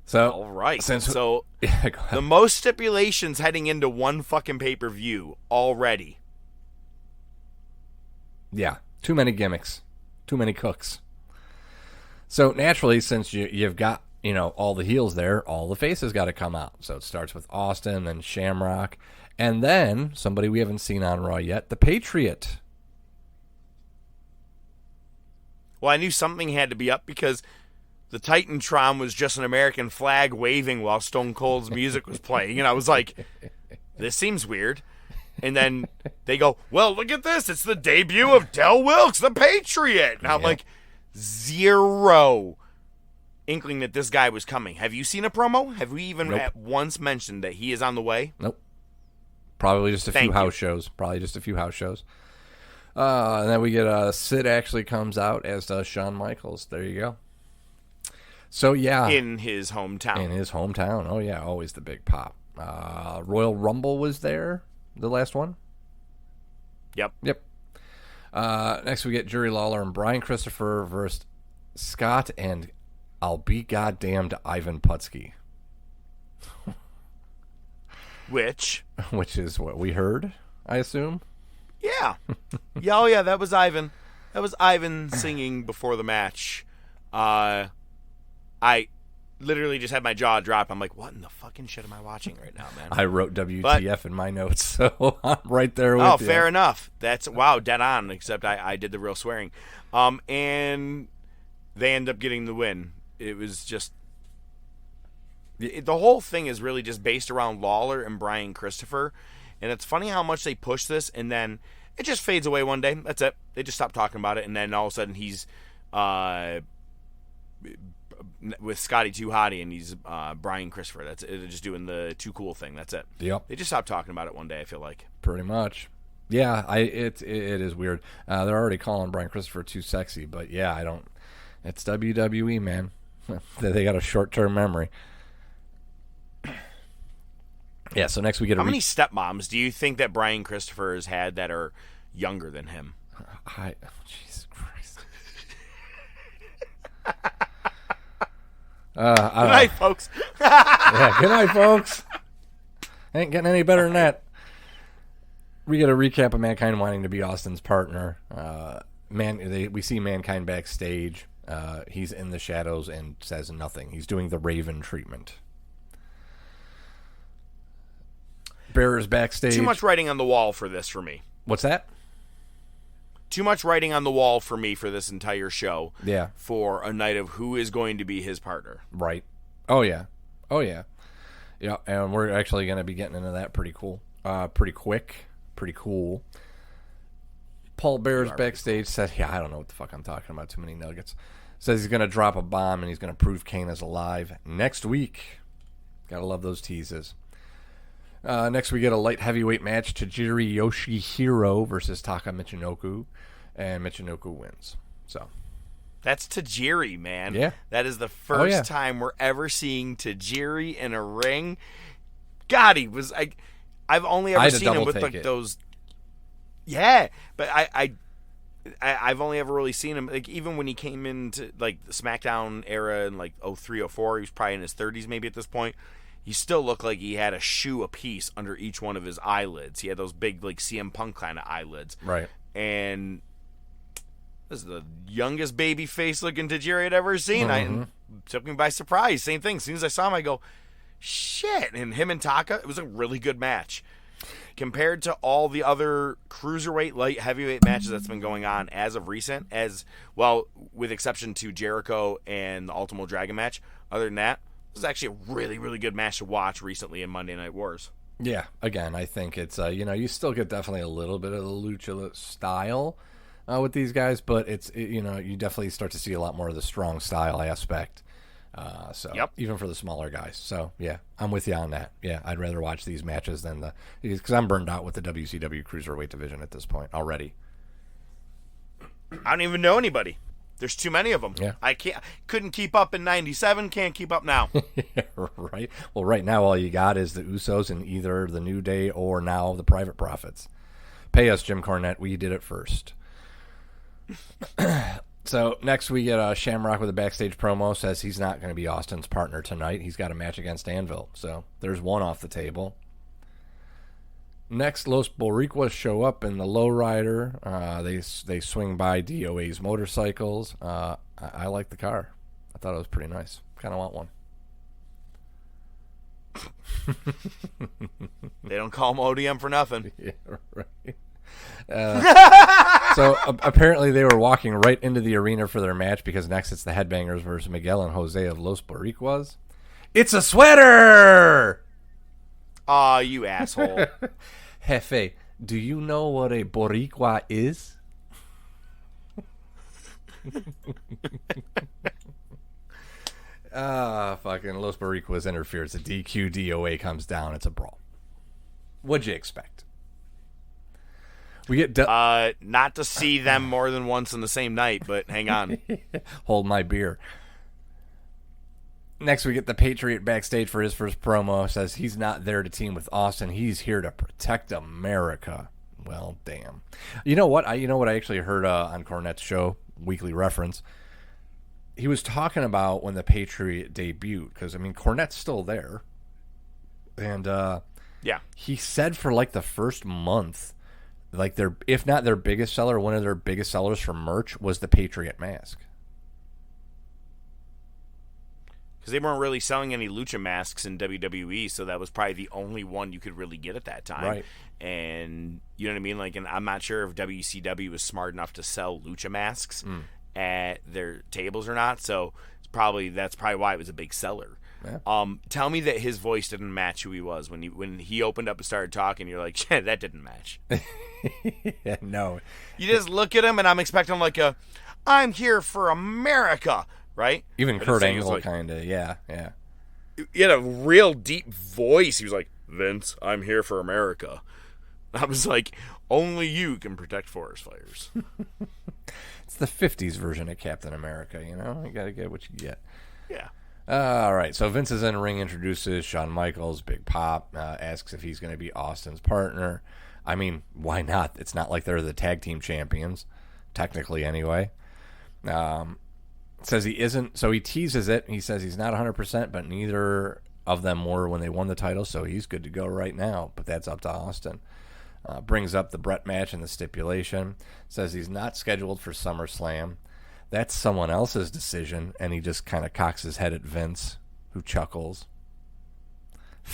So, all right. The most stipulations heading into one fucking pay-per-view already. Yeah, too many gimmicks, too many cooks. So naturally, since you've got all the heels there, all the faces got to come out. So it starts with Austin, then Shamrock, and then somebody we haven't seen on Raw yet, the Patriot. Well, I knew something had to be up because the Titantron was just an American flag waving while Stone Cold's music was playing, and I was like, this seems weird. And then they go, well, look at this. It's the debut of Del Wilkes, the Patriot. And I'm like, 0 inkling that this guy was coming. Have you seen a promo? Have we even Nope. at once mentioned that he is on the way? Nope. Probably just a Thank few house you. shows. Probably just a few house shows. And then we get Sid actually comes out, as does Shawn Michaels. There you go. So, yeah. In his hometown. In his hometown. Oh, yeah. Always the big pop. Royal Rumble was there, the last one. Yep. Next we get Jerry Lawler and Brian Christopher versus Scott and I'll be goddamned Ivan Putski. Which is what we heard, I assume. Yeah. Yeah, that was Ivan. That was Ivan singing before the match. I literally just had my jaw drop. I'm like, what in the fucking shit am I watching right now, man? I wrote WTF in my notes, so I'm right there with you. Oh, fair enough. That's, wow, dead on, except I did the real swearing. And they end up getting the win. It was just... The whole thing is really just based around Lawler and Brian Christopher. And it's funny how much they push this, and then it just fades away one day. That's it. They just stop talking about it, and then all of a sudden he's with Scotty Too Hottie, and he's Brian Christopher. That's it, just doing the Too Cool thing. That's it. Yep. They just stopped talking about it one day, I feel like. Pretty much. Yeah, it is weird. They're already calling Brian Christopher too sexy, but yeah, I don't... It's WWE, man. They got a short-term memory. Yeah, so next we get How many stepmoms do you think that Brian Christopher has had that are younger than him? Jesus Christ. Good night, folks. Yeah, good night, folks. Ain't getting any better than that. We get a recap of Mankind wanting to be Austin's partner. We see Mankind backstage. He's in the shadows and says nothing. He's doing the Raven treatment. Bearer's backstage. Too much writing on the wall for this for me. What's that? Too much writing on the wall for me for this entire show. Yeah. For a night of who is going to be his partner. Right. Oh, yeah. Yeah, and we're actually going to be getting into that pretty quick. Pretty cool. Paul Bearer's backstage said, I don't know what the fuck I'm talking about. Too many nuggets. Says he's going to drop a bomb and he's going to prove Kane is alive next week. Gotta love those teases. Next, we get a light heavyweight match: Tajiri Yoshihiro versus Taka Michinoku, and Michinoku wins. So that's Tajiri, man. Yeah, that is the first time we're ever seeing Tajiri in a ring. God, he was I've only ever seen him with like those. Yeah, but I've only ever really seen him like even when he came into like the SmackDown era in like 03, 04. He was probably in his 30s maybe at this point. He still looked like he had a shoe apiece under each one of his eyelids. He had those big, like, CM Punk kind of eyelids. Right. And this is the youngest baby face-looking Tajiri I'd ever seen. It took me by surprise. Same thing. As soon as I saw him, I go, shit. And him and Taka, it was a really good match. Compared to all the other cruiserweight, light, heavyweight matches that's been going on as of recent, as well, with exception to Jericho and the Ultimo Dragon match, other than that, this is actually a really, really good match to watch recently in Monday Night Wars. Yeah, again, I think it's, you still get definitely a little bit of the lucha style with these guys, but it's, you definitely start to see a lot more of the strong style aspect. Even for the smaller guys. So, yeah, I'm with you on that. Yeah, I'd rather watch these matches than because I'm burned out with the WCW Cruiserweight division at this point already. I don't even know anybody. There's too many of them. Yeah. Couldn't keep up in 97, can't keep up now. Yeah, right. Well, right now all you got is the Usos and either the New Day or now the Private Profits. Pay us, Jim Cornette. We did it first. So next we get Shamrock with a backstage promo. Says he's not going to be Austin's partner tonight. He's got a match against Anvil. So there's one off the table. Next, Los Boricuas show up in the lowrider. They swing by DOA's motorcycles. I like the car. I thought it was pretty nice. Kind of want one. They don't call them O.D.M. for nothing. Yeah, right. So apparently they were walking right into the arena for their match because next it's the Headbangers versus Miguel and Jose of Los Boricuas. It's a sweater! Aw, you asshole. Jefe, do you know what a Boricua is? Fucking Los Boricuas interferes. The DQ, DOA comes down. It's a brawl. What'd you expect? We get not to see them more than once in the same night, but hang on. Hold my beer. Next, we get the Patriot backstage for his first promo. Says he's not there to team with Austin. He's here to protect America. Well, damn. You know what? I actually heard on Cornette's show, Weekly Reference. He was talking about when the Patriot debuted, because, I mean, Cornette's still there. And, yeah, he said for, like, the first month, like, if not their biggest seller, one of their biggest sellers for merch was the Patriot mask. Because they weren't really selling any lucha masks in WWE, so that was probably the only one you could really get at that time. Right. And, you know what I mean? Like, and I'm not sure if WCW was smart enough to sell lucha masks at their tables or not, so that's probably why it was a big seller. Yeah. Tell me that his voice didn't match who he was when he opened up and started talking. You're like, yeah, that didn't match. Yeah, no. You just look at him, and I'm expecting like I'm here for America, right? Even but Kurt Angle like, kind of, yeah. He had a real deep voice. He was like, Vince, I'm here for America. I was like, only you can protect forest fires. It's the 50s version of Captain America, you know? You got to get what you get. Yeah. All right, so Vince is in the ring, introduces Shawn Michaels, Big Pop, asks if he's going to be Austin's partner. I mean, why not? It's not like they're the tag team champions, technically anyway. Says he isn't, so he teases it. He says he's not 100%, but neither of them were when they won the title, so he's good to go right now, but that's up to Austin. Brings up the Brett match and the stipulation. Says he's not scheduled for SummerSlam. That's someone else's decision, and he just kind of cocks his head at Vince, who chuckles.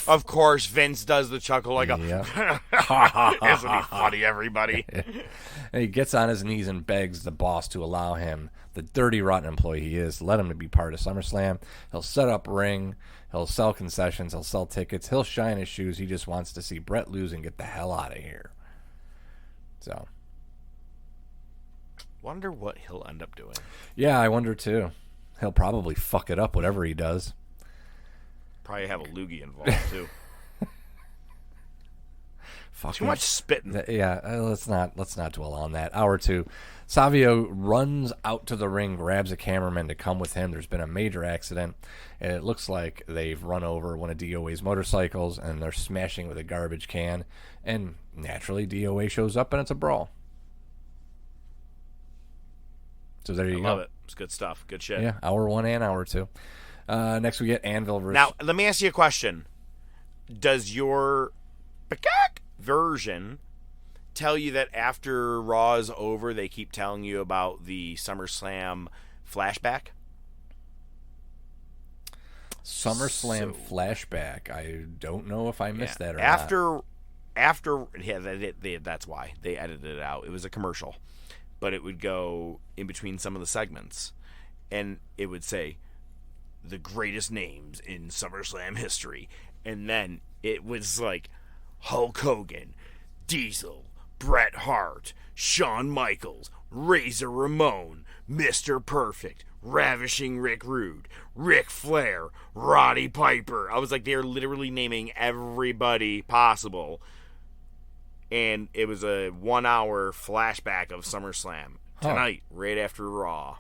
Of course, Vince does the chuckle like isn't he funny, everybody? And he gets on his knees and begs the boss to allow him, the dirty, rotten employee he is, let him to be part of SummerSlam. He'll set up ring. He'll sell concessions. He'll sell tickets. He'll shine his shoes. He just wants to see Brett lose and get the hell out of here. So, wonder what he'll end up doing. Yeah, I wonder too. He'll probably fuck it up, whatever he does. Probably have a loogie involved too. Too much spitting. Yeah, let's not dwell on that. Hour two, Savio runs out to the ring, grabs a cameraman to come with him. There's been a major accident, and it looks like they've run over one of DOA's motorcycles, and they're smashing with a garbage can. And naturally, DOA shows up, and it's a brawl. So there you go. I love it. It's good stuff. Good shit. Yeah, hour one and hour two. Next, we get Anvil versus... Now, let me ask you a question. Does your version tell you that after Raw is over, they keep telling you about the SummerSlam flashback? SummerSlam flashback. I don't know if I missed that or not. That's why. They edited it out. It was a commercial. But it would go in between some of the segments. And it would say, the greatest names in SummerSlam history. And then it was like Hulk Hogan, Diesel, Bret Hart, Shawn Michaels, Razor Ramon, Mr. Perfect, Ravishing Rick Rude, Ric Flair, Roddy Piper. I was like, they're literally naming everybody possible. And it was a 1 hour flashback of SummerSlam tonight, right after Raw.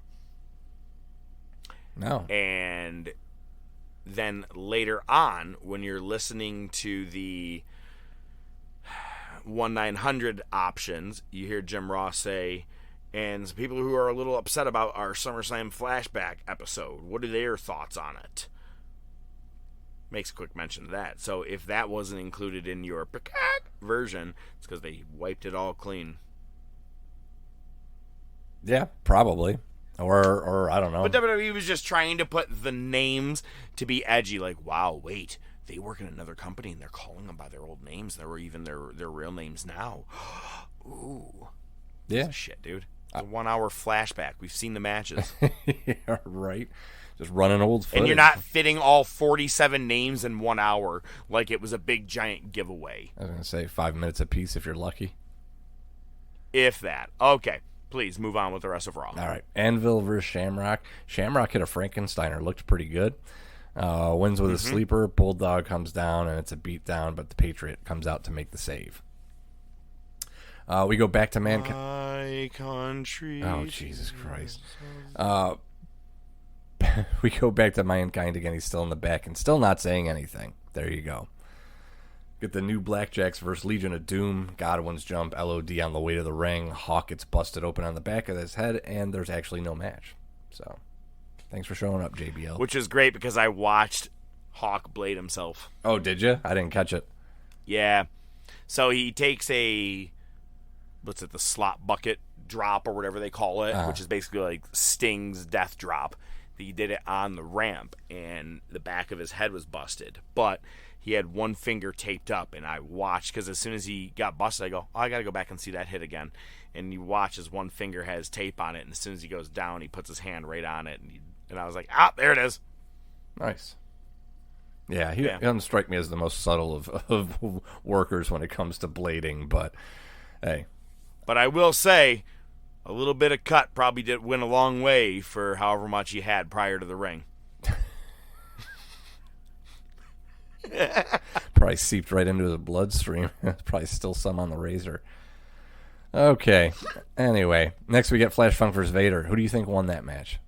No. And then later on, when you're listening to the 1-900 options, you hear Jim Ross say, and some people who are a little upset about our SummerSlam flashback episode, what are their thoughts on it? Makes a quick mention of that. So if that wasn't included in your version, it's because they wiped it all clean. Yeah, probably. Or I don't know. But WWE was just trying to put the names to be edgy. Like, wow, wait, they work in another company and they're calling them by their old names. There were even their real names now. Ooh. Yeah. That's shit, dude. It's a 1 hour flashback. We've seen the matches. Yeah, right. Just running old footage. And you're not fitting all 47 names in 1 hour like it was a big, giant giveaway. I was going to say 5 minutes apiece if you're lucky. If that. Okay. please move on with the rest of Raw. All right. Anvil versus Shamrock. Shamrock hit a Frankensteiner. Looked pretty good. Wins with a sleeper. Bulldog comes down, and it's a beatdown, but the Patriot comes out to make the save. We go back to Mankind. My country. Oh, Jesus Christ. We go back to Mankind again. He's still in the back and still not saying anything. There you go. Get the new Blackjacks versus Legion of Doom. Godwin's jump. LOD on the way to the ring. Hawk gets busted open on the back of his head, and there's actually no match. So, thanks for showing up, JBL. Which is great because I watched Hawk blade himself. Oh, did you? I didn't catch it. Yeah. So he takes the slot bucket drop or whatever they call it, which is basically like Sting's death drop. He did it on the ramp, and the back of his head was busted. But he had one finger taped up, and I watched, because as soon as he got busted, I go, I got to go back and see that hit again. And you watch as one finger has tape on it, and as soon as he goes down, he puts his hand right on it. And I was like, there it is. Nice. Yeah, he doesn't strike me as the most subtle of workers when it comes to blading, but hey. But I will say, a little bit of cut probably went a long way for however much he had prior to the ring. Probably seeped right into his bloodstream. Probably still some on the razor. Okay. Anyway, next we get Flash Funk versus Vader. Who do you think won that match?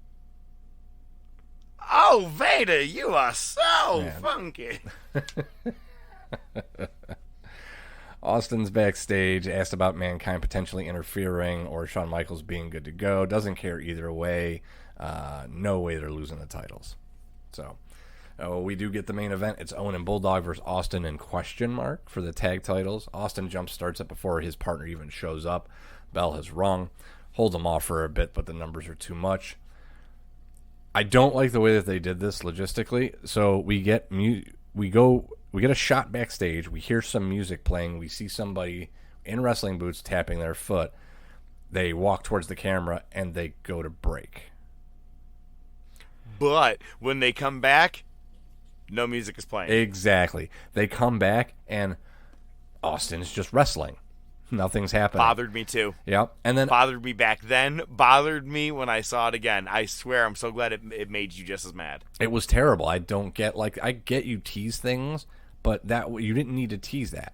Oh, Vader, you are so funky. Austin's backstage, asked about Mankind potentially interfering or Shawn Michaels being good to go. Doesn't care either way. No way they're losing the titles. So, we do get the main event. It's Owen and Bulldog versus Austin and question mark for the tag titles. Austin jump starts it before his partner even shows up. Bell has rung. Holds him off for a bit, but the numbers are too much. I don't like the way that they did this logistically. So we get a shot backstage. We hear some music playing. We see somebody in wrestling boots tapping their foot. They walk towards the camera, and they go to break. But when they come back, no music is playing. Exactly. They come back, and Austin's just wrestling. Nothing's happening. Bothered me, too. Yep. And then bothered me back then. Bothered me when I saw it again. I swear, I'm so glad it made you just as mad. It was terrible. I don't get, I get you tease things, but that you didn't need to tease that.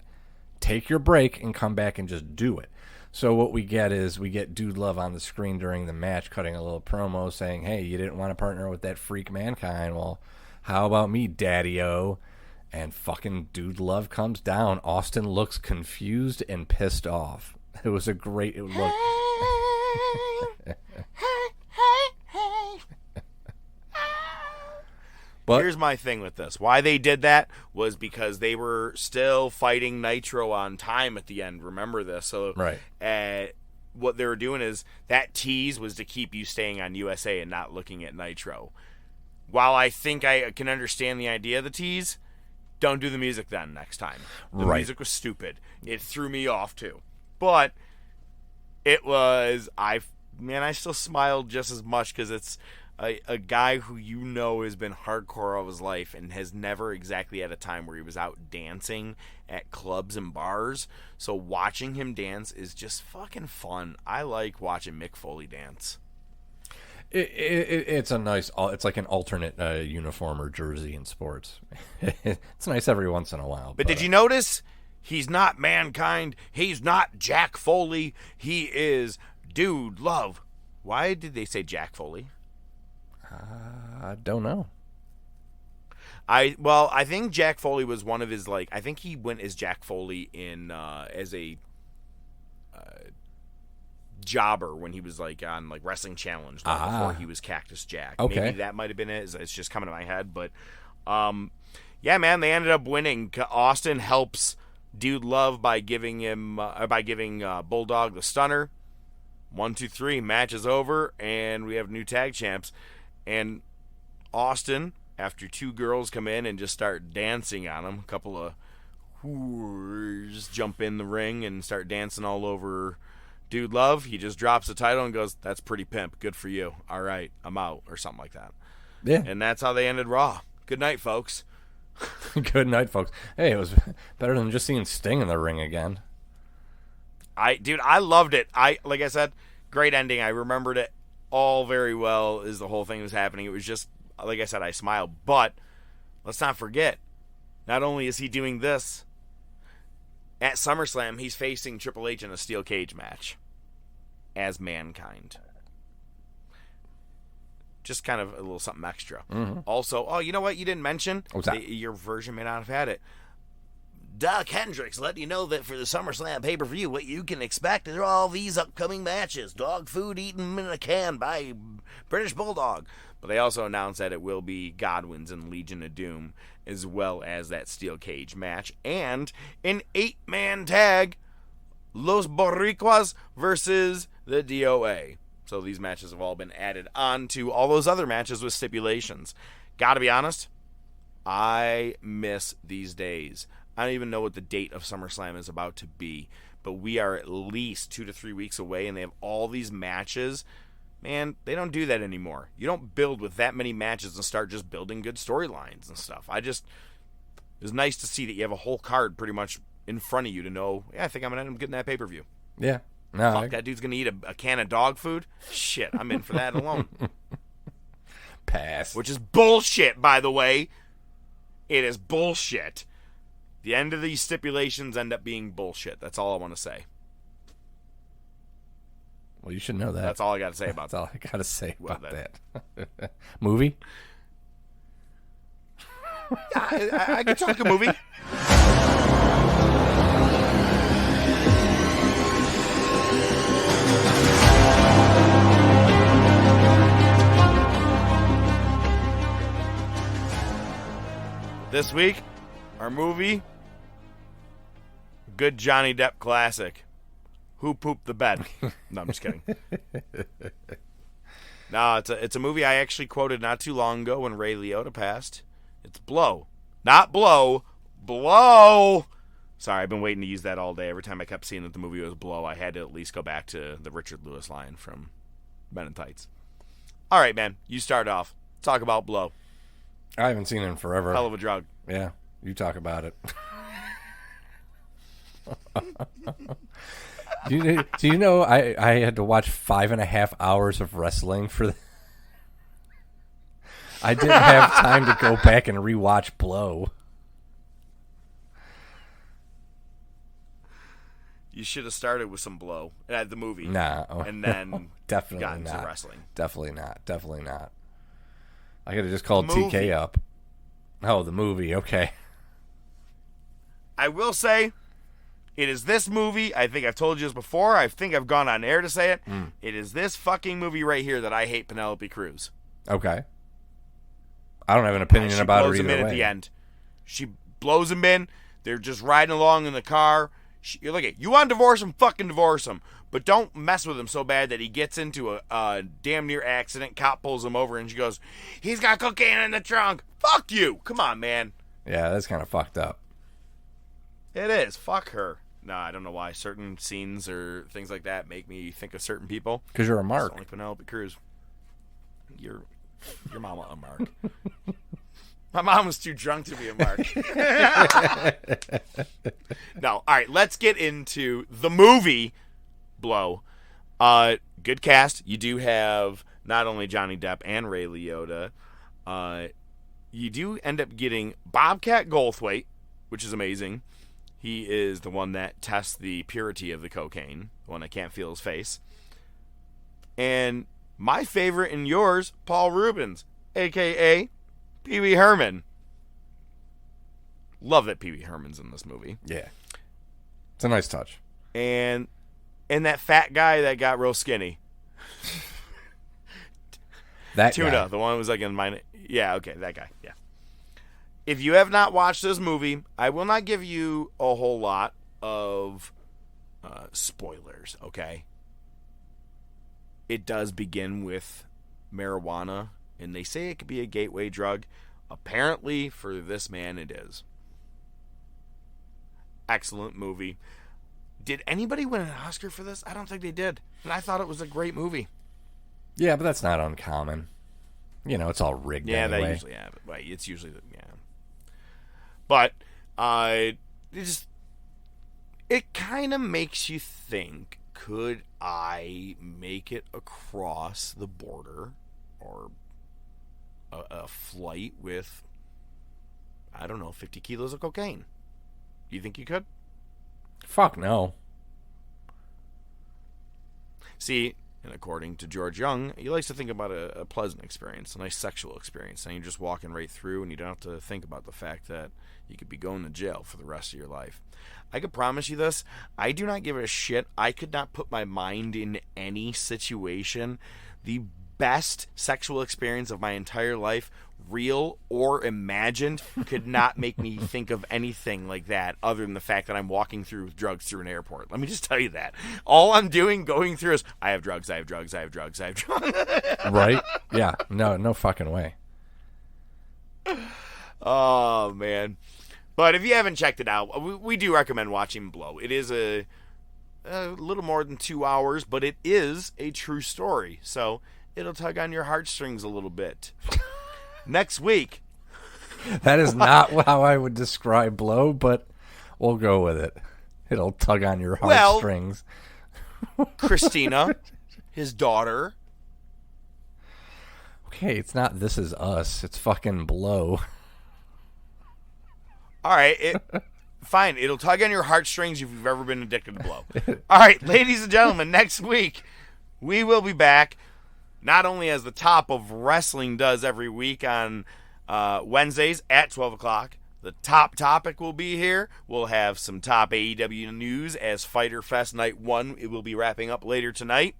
Take your break and come back and just do it. So what we get is we get Dude Love on the screen during the match cutting a little promo saying, hey, you didn't want to partner with that freak Mankind. Well, how about me, Daddy-O? And fucking Dude Love comes down. Austin looks confused and pissed off. It was a great look. But here's my thing with this. Why they did that was because they were still fighting Nitro on time at the end. Remember this. So right. What they were doing is that tease was to keep you staying on USA and not looking at Nitro. While I think I can understand the idea of the tease, don't do the music then next time. The music was stupid. It threw me off too. But it was, I still smiled just as much because it's a guy who has been hardcore all of his life and has never exactly had a time where he was out dancing at clubs and bars. So watching him dance is just fucking fun. I like watching Mick Foley dance. It's a nice, it's like an alternate uniform or jersey in sports. It's nice every once in a while. But did you notice he's not Mankind? He's not Jack Foley. He is Dude Love. Why did they say Jack Foley? I don't know. I think Jack Foley was one of his, I think he went as Jack Foley in as a jobber when he was on Wrestling Challenge before he was Cactus Jack. Okay. Maybe that might have been it. It's just coming to my head, but yeah, man, they ended up winning. Austin helps Dude Love by giving Bulldog the stunner. 1, 2, 3, match is over, and we have new tag champs. And Austin, after two girls come in and just start dancing on him, a couple of whores jump in the ring and start dancing all over Dude Love, he just drops the title and goes, that's pretty pimp. Good for you. All right, I'm out, or something like that. Yeah. And that's how they ended Raw. Good night, folks. Good night, folks. Hey, it was better than just seeing Sting in the ring again. I loved it. Like I said, Great ending. I remembered it all very well as the whole thing was happening. It was just, like I said, I smiled. But let's not forget, not only is he doing this, at SummerSlam, he's facing Triple H in a steel cage match as Mankind. Just kind of a little something extra. Mm-hmm. Also, oh, you know what you didn't mention? What's that? Your version may not have had it. Doc Hendricks letting you know that for the SummerSlam pay-per-view, what you can expect are all these upcoming matches. Dog food eaten in a can by British Bulldog. But they also announced that it will be Godwin's and Legion of Doom, as well as that steel cage match. And an 8-man tag, Los Boricuas versus the DOA. So these matches have all been added on to all those other matches with stipulations. Gotta be honest, I miss these days. I don't even know what the date of SummerSlam is about to be, but we are at least 2 to 3 weeks away, and they have all these matches. Man, they don't do that anymore. You don't build with that many matches and start just building good storylines and stuff. It was nice to see that you have a whole card pretty much in front of you to know, yeah, I think I'm going to end up getting that pay-per-view. Yeah. No, Fuck, that dude's going to eat a can of dog food? Shit, I'm in for that alone. Pass. Which is bullshit, by the way. It is bullshit. The end of these stipulations end up being bullshit. That's all I want to say. Well, you should know that. That's all I got to say about that. That's all I got to say about that. Movie? Yeah, I could talk a movie. This week, our movie, good Johnny Depp classic, Who Pooped the Bed? No, I'm just kidding. No, it's a movie I actually quoted not too long ago when Ray Liotta passed. It's Blow. Not Blow. Blow! Sorry, I've been waiting to use that all day. Every time I kept seeing that the movie was Blow, I had to at least go back to the Richard Lewis line from Men in Tights. All right, man, you start off. Talk about Blow. I haven't seen it in forever. Hell of a drug. Yeah, you talk about it. Do you know I had to watch 5.5 hours of wrestling for I didn't have time to go back and rewatch Blow. You should have started with some Blow at the movie. Nah. And then definitely got into not. wrestling. Definitely not. I could have just called TK up. Oh, the movie. Okay. I will say, it is this movie. I think I've told you this before. I think I've gone on air to say it. It is this fucking movie right here that I hate Penelope Cruz. Okay. I don't have an opinion about her either way. She blows him in at the end. She blows him in. They're just riding along in the car. Look at you want to divorce him? Fucking divorce him. But don't mess with him so bad that he gets into a damn near accident. Cop pulls him over and she goes, he's got cocaine in the trunk. Fuck you. Come on, man. Yeah, that's kind of fucked up. It is. Fuck her. No, I don't know why certain scenes or things like that make me think of certain people. Because you're a Mark. It's only Penelope Cruz. Your mama a Mark. My mom was too drunk to be a Mark. No, all right, let's get into the movie Blow. Good cast. You do have not only Johnny Depp and Ray Liotta. You do end up getting Bobcat Goldthwait, which is amazing. He is the one that tests the purity of the cocaine, the one that can't feel his face. And my favorite and yours, Paul Rubens, a.k.a. Pee Wee Herman. Love that Pee Wee Herman's in this movie. Yeah. It's a nice touch. And that fat guy that got real skinny. That Tuna, guy. the one who was like in mine. Yeah, okay, that guy. Yeah. If you have not watched this movie, I will not give you a whole lot of spoilers, okay? It does begin with marijuana, and they say it could be a gateway drug. Apparently, for this man, it is. Excellent movie. Did anybody win an Oscar for this? I don't think they did. And I thought it was a great movie. Yeah, but that's not uncommon. You know, it's all rigged anyway. They usually have it. Right, it's usually, But, it kind of makes you think, could I make it across the border or a flight with, I don't know, 50 kilos of cocaine? You think you could? Fuck no. See, and according to George Young, he likes to think about a pleasant experience, a nice sexual experience, and you're just walking right through and you don't have to think about the fact that you could be going to jail for the rest of your life. I could promise you this, I do not give a shit. I could not put my mind in any situation. The best sexual experience of my entire life, real or imagined, could not make me think of anything like that other than the fact that I'm walking through with drugs through an airport. Let me just tell you that. All I'm doing going through is, I have drugs, I have drugs, I have drugs, I have drugs. Right? Yeah. No fucking way. Oh, man. But if you haven't checked it out, we do recommend watching Blow. It is a little more than 2 hours, but it is a true story. So it'll tug on your heartstrings a little bit. Next week. That is not how I would describe Blow, but we'll go with it. It'll tug on your heartstrings. Christina, his daughter. Okay, it's not This Is Us. It's fucking Blow. All right, fine. It'll tug on your heartstrings if you've ever been addicted to Blow. All right, ladies and gentlemen, next week we will be back, not only as the Top of Wrestling does every week on Wednesdays at 12 o'clock. The top topic will be here. We'll have some top AEW news as Fyter Fest Night 1. It will be wrapping up later tonight.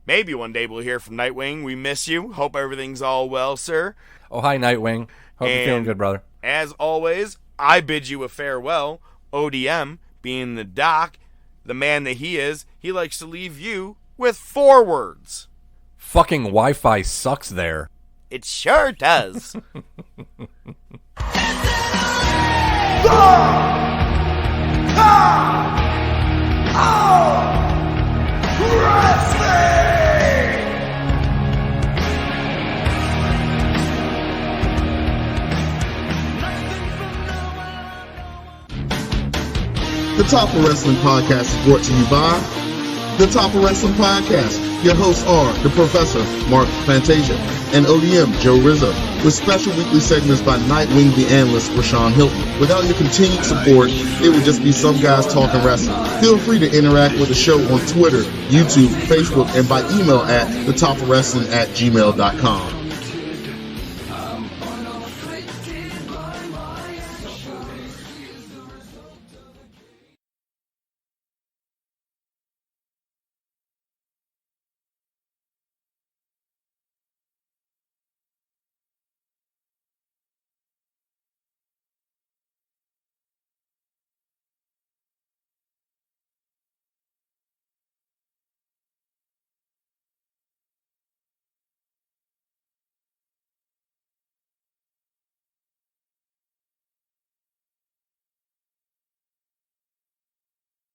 Maybe one day we'll hear from Nightwing. We miss you. Hope everything's all well, sir. Oh, hi, Nightwing. Hope you're feeling good, brother. As always, I bid you a farewell. O.D.M, being the doc, the man that he is, he likes to leave you with 4 words. Fucking Wi-Fi sucks there. It sure does. The Top of Wrestling Podcast is brought to you by The Top of Wrestling Podcast. Your hosts are the Professor, Mark Fantasia, and O.D.M, Joe Rizzo, with special weekly segments by Nightwing the Analyst, Rashawn Hilton. Without your continued support, it would just be some guys talking wrestling. Feel free to interact with the show on Twitter, YouTube, Facebook, and by email at thetopofwrestling@gmail.com.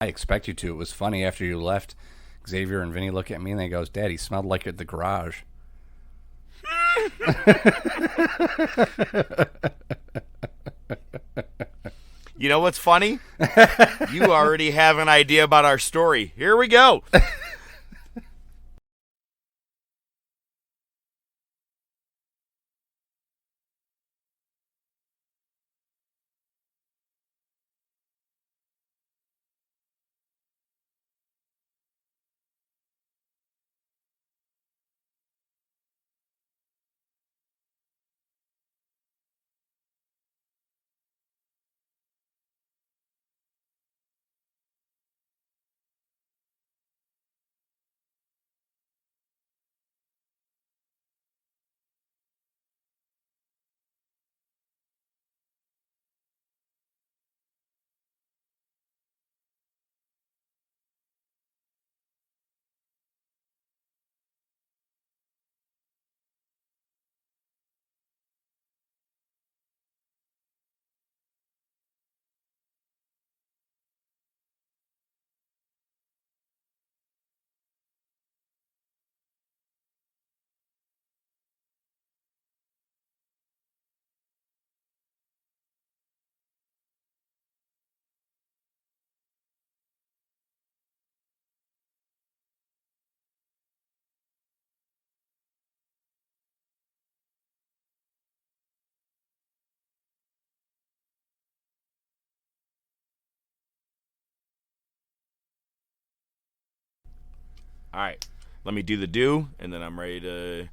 I expect you to. It was funny after you left. Xavier and Vinny look at me and they goes, "Daddy, smelled like it at the garage." You know what's funny? You already have an idea about our story. Here we go. All right. Let me do the do, and then I'm ready to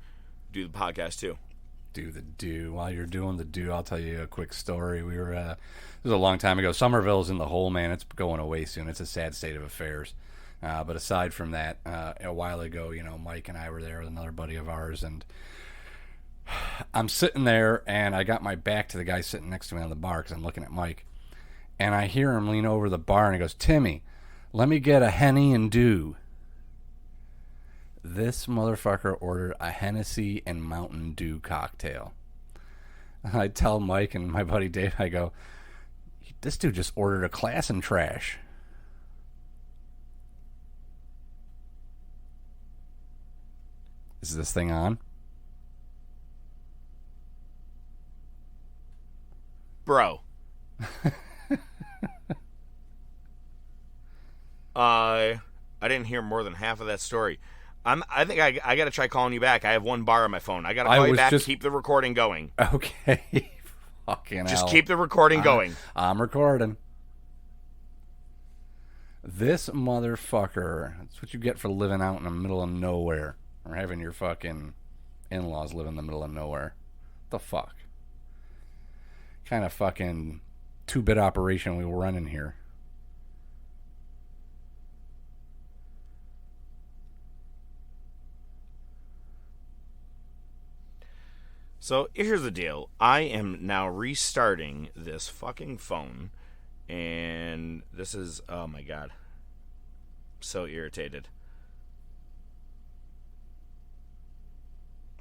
do the podcast too. Do the do. While you're doing the do, I'll tell you a quick story. We were, this was a long time ago. Somerville's in the hole, man. It's going away soon. It's a sad state of affairs. But aside from that, a while ago, Mike and I were there with another buddy of ours, and I'm sitting there, and I got my back to the guy sitting next to me on the bar because I'm looking at Mike. And I hear him lean over the bar, and he goes, "Timmy, let me get a Henny and Dew." This motherfucker ordered a Hennessy and Mountain Dew cocktail. I tell Mike and my buddy Dave, I go, "This dude just ordered a class and trash." Is this thing on? Bro. I didn't hear more than half of that story. I think I got to try calling you back. I have one bar on my phone. I got to call you back. Keep the recording going. Okay. Fucking Just hell. keep the recording going. I'm recording. This motherfucker. That's what you get for living out in the middle of nowhere. Or having your fucking in-laws live in the middle of nowhere. What the fuck? Kind of fucking 2-bit operation we were running here. So here's the deal. I am now restarting this fucking phone, and this is, oh my god, so irritated.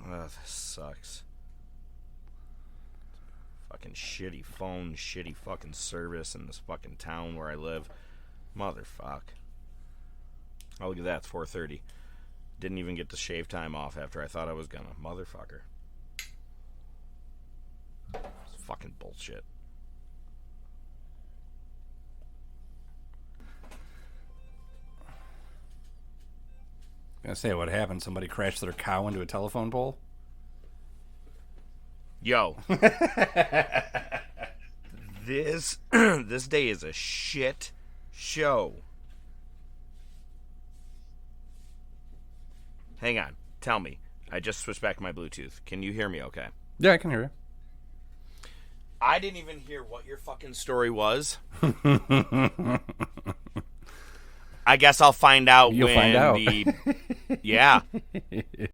Oh, this sucks. Fucking shitty phone, shitty fucking service in this fucking town where I live. Motherfuck. Oh, look at that, it's 4:30. Didn't even get the shave time off after I thought I was gonna. Motherfucker. It's fucking bullshit. Gonna say what happened. Somebody crashed their cow into a telephone pole. Yo. This day is a shit show. Hang on. Tell me. I just switched back to my Bluetooth. Can you hear me okay? Yeah, I can hear you. I didn't even hear what your fucking story was. I guess I'll find out You'll when find out. Yeah.